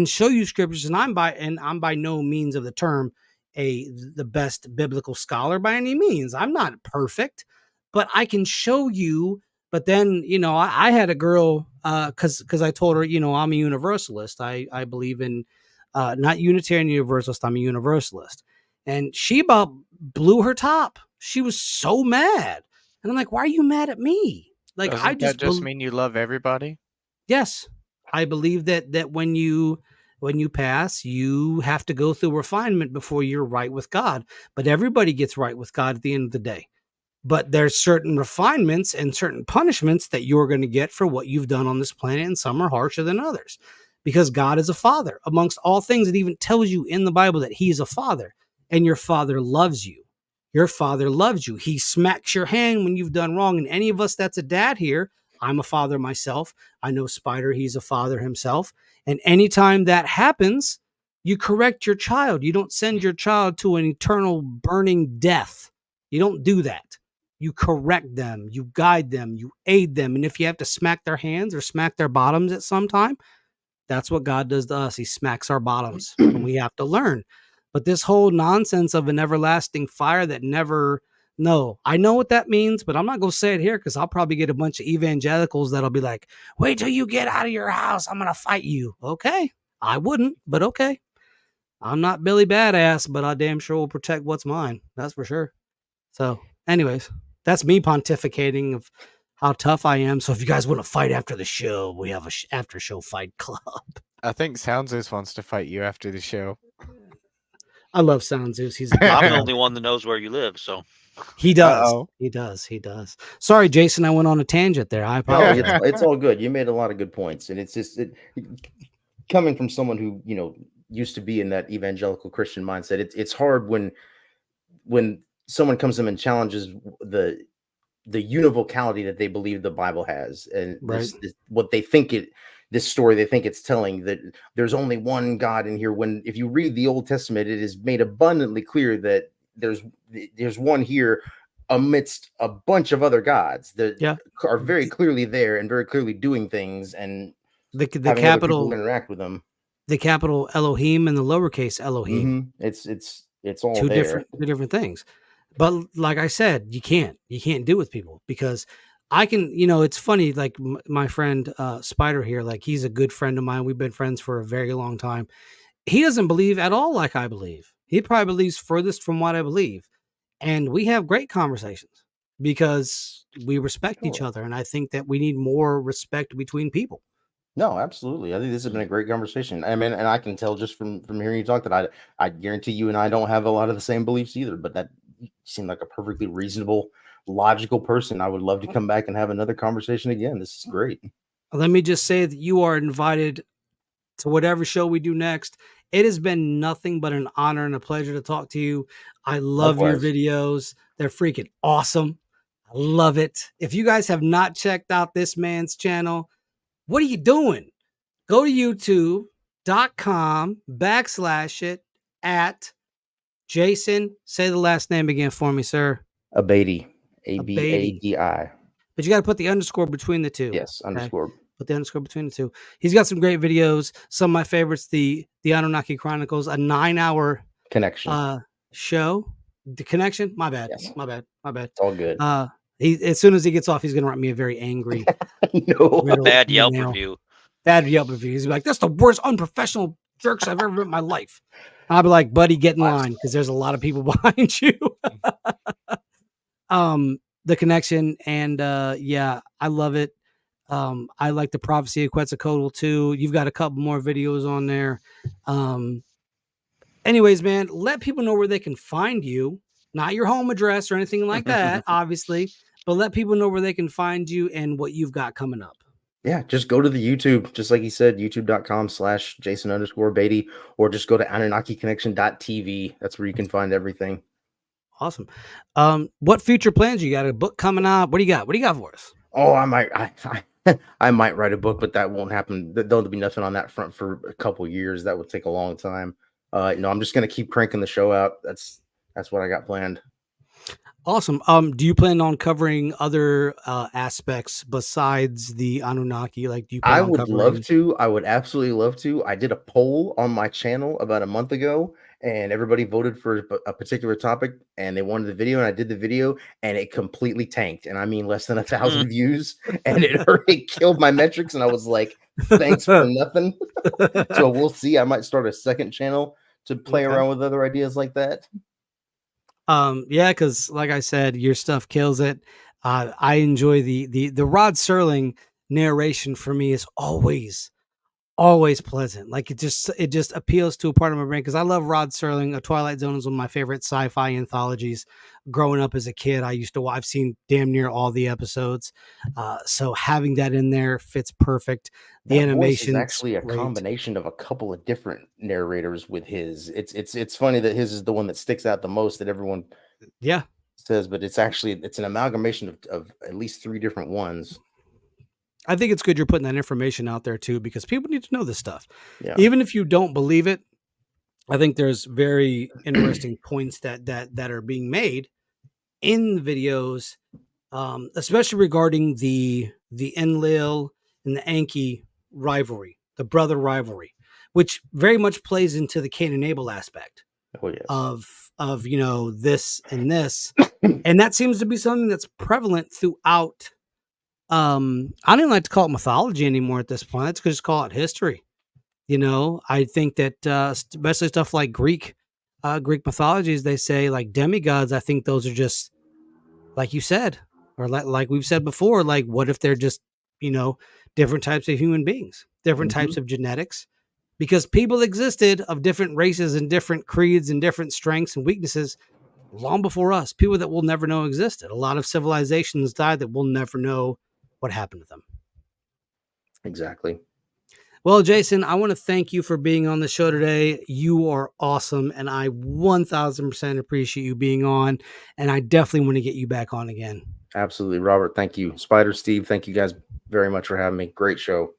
show you scriptures. And I'm by no means of the term the best biblical scholar by any means. I'm not perfect, but I can show you. But then, I had a girl, because I told her, I'm a universalist. I believe in not Unitarian Universalist. I'm a universalist. And she about blew her top. She was so mad. And I'm like, why are you mad at me? Like, Doesn't that just mean you love everybody? Yes. I believe that when you pass, you have to go through refinement before you're right with God. But everybody gets right with God at the end of the day. But there's certain refinements and certain punishments that you're going to get for what you've done on this planet, and some are harsher than others. Because God is a father. Amongst all things, it even tells you in the Bible that he's a father. And your father loves you. Your father loves you. He smacks your hand when you've done wrong. And any of us that's a dad here, I'm a father myself. I know Spider, he's a father himself. And anytime that happens, you correct your child. You don't send your child to an eternal burning death. You don't do that. You correct them. You guide them. You aid them. And if you have to smack their hands or smack their bottoms at some time, that's what God does to us. He smacks our bottoms and we have to learn. But this whole nonsense of an everlasting fire that never, no, I know what that means, but I'm not going to say it here because I'll probably get a bunch of evangelicals that'll be like, wait till you get out of your house. I'm going to fight you. Okay. I wouldn't, but okay. I'm not Billy Badass, but I damn sure will protect what's mine. That's for sure. So anyways, that's me pontificating of how tough I am. So if you guys want to fight after the show, we have a after show fight club. I think Sound Zeus wants to fight you after the show. I love Sound Zeus. He's a good I'm the guy. only one that knows where you live, so He does. Uh-oh. He does. Sorry, Jason, I went on a tangent there. I No, apologize. it's all good. You made a lot of good points, and it's just coming from someone who used to be in that evangelical Christian mindset. It's hard when someone comes to them and challenges the univocality that they believe the Bible has, and Right. what they think this story they think it's telling, that there's only one God in here. When if you read the Old Testament, it is made abundantly clear that there's one here amidst a bunch of other gods that are very clearly there and very clearly doing things, and the having other capital people interact with them. The capital Elohim and the lowercase Elohim. It's all two there. different things. But like I said, you can't do it with people, because I can, it's funny, like my friend Spider here, like he's a good friend of mine. We've been friends for a very long time. He doesn't believe at all like I believe. He probably believes furthest from what I believe. And we have great conversations because we respect each other. And I think that we need more respect between people. No, absolutely. I think this has been a great conversation. I mean, and I can tell just from hearing you talk that I guarantee you and I don't have a lot of the same beliefs either, but that you seem like a perfectly reasonable, logical person. I would love to come back and have another conversation again. This is great. Let me just say that you are invited to whatever show we do next. It has been nothing but an honor and a pleasure to talk to you. I love your videos. They're freaking awesome. I love it. If you guys have not checked out this man's channel, what are you doing? Go to youtube.com/it at Jason. Say the last name again for me, sir. Abadi. Abadi. But you got to put the underscore between the two. Yes, underscore. Put the underscore between the two. He's got some great videos. Some of my favorites, the Anunnaki Chronicles, a 9-hour connection show. The Connection. My bad. Yes. My bad. It's all good. As soon as he gets off, he's gonna write me a very angry, a bad Yelp review. Bad Yelp review. He's like, "That's the worst unprofessional jerks I've ever met in my life." And I'll be like, "Buddy, get in line, because there's a lot of people behind you." The Connection, and yeah, I love it. I like the Prophecy of Quetzalcoatl too. You've got a couple more videos on there. Anyways, man, let people know where they can find you. Not your home address or anything like that, obviously, but let people know where they can find you and what you've got coming up. Yeah, just go to the YouTube, just like he said, youtube.com/Jason_Beatty, or just go to AnunnakiConnection.tv. That's where you can find everything. Awesome. What future plans? You got a book coming out? What do you got? What do you got for us? Oh, I might write a book, but that won't happen. There'll be nothing on that front for a couple years. That would take a long time. I'm just gonna keep cranking the show out. That's what I got planned. Awesome. Do you plan on covering other aspects besides the Anunnaki? Like, do you plan I on would love covering? to. I would absolutely love to. I did a poll on my channel about a month ago, and everybody voted for a particular topic, and they wanted the video, and I did the video, and it completely tanked. And I mean, less than 1,000 views, and it killed my metrics. And I was like, thanks for nothing. So we'll see. I might start a second channel to play Okay. around with other ideas like that. Yeah, because like I said, your stuff kills it. I enjoy the Rod Serling narration. For me is always pleasant. Like it just appeals to a part of my brain because I love Rod Serling. A Twilight Zone is one of my favorite sci-fi anthologies. Growing up as a kid, I've seen damn near all the episodes. So having that in there fits perfect. The That voice is animation actually a combination of a couple of different narrators with his. It's funny that his is the one that sticks out the most that everyone Yeah. says, but it's an amalgamation of at least 3 different ones. I think it's good you're putting that information out there too, because people need to know this stuff. Yeah. Even if you don't believe it, I think there's very interesting points that are being made in the videos, especially regarding the Enlil and the Anki rivalry, the brother rivalry, which very much plays into the Cain and Abel aspect Oh yes. of this and this, and that seems to be something that's prevalent throughout. I don't even like to call it mythology anymore at this point. Let's just call it history. I think that especially stuff like Greek mythologies, they say like demigods. I think those are just like you said, or like we've said before. Like, what if they're just different types of human beings, different types of genetics? Because people existed of different races and different creeds and different strengths and weaknesses long before us. People that we'll never know existed. A lot of civilizations died that we'll never know what happened to them. Exactly. Well, Jason, I want to thank you for being on the show today. You are awesome, and I 1000% appreciate you being on, and I definitely want to get you back on again. Absolutely, Robert. Thank you. Spider, Steve, thank you guys very much for having me. Great show.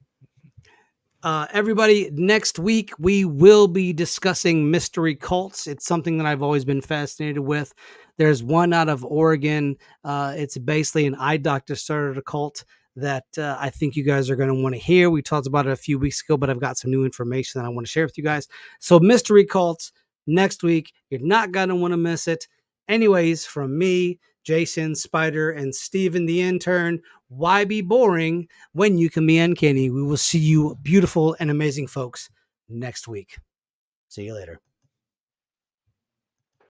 Everybody, next week we will be discussing mystery cults. It's something that I've always been fascinated with. There's one out of Oregon. It's basically an eye doctor started a cult that I think you guys are going to want to hear. We talked about it a few weeks ago, but I've got some new information that I want to share with you guys. So mystery cults next week. You're not going to want to miss it. Anyways, from me, Jason, Spider, and Steven the intern, why be boring when you can be uncanny? We will see you beautiful and amazing folks next week. See you later.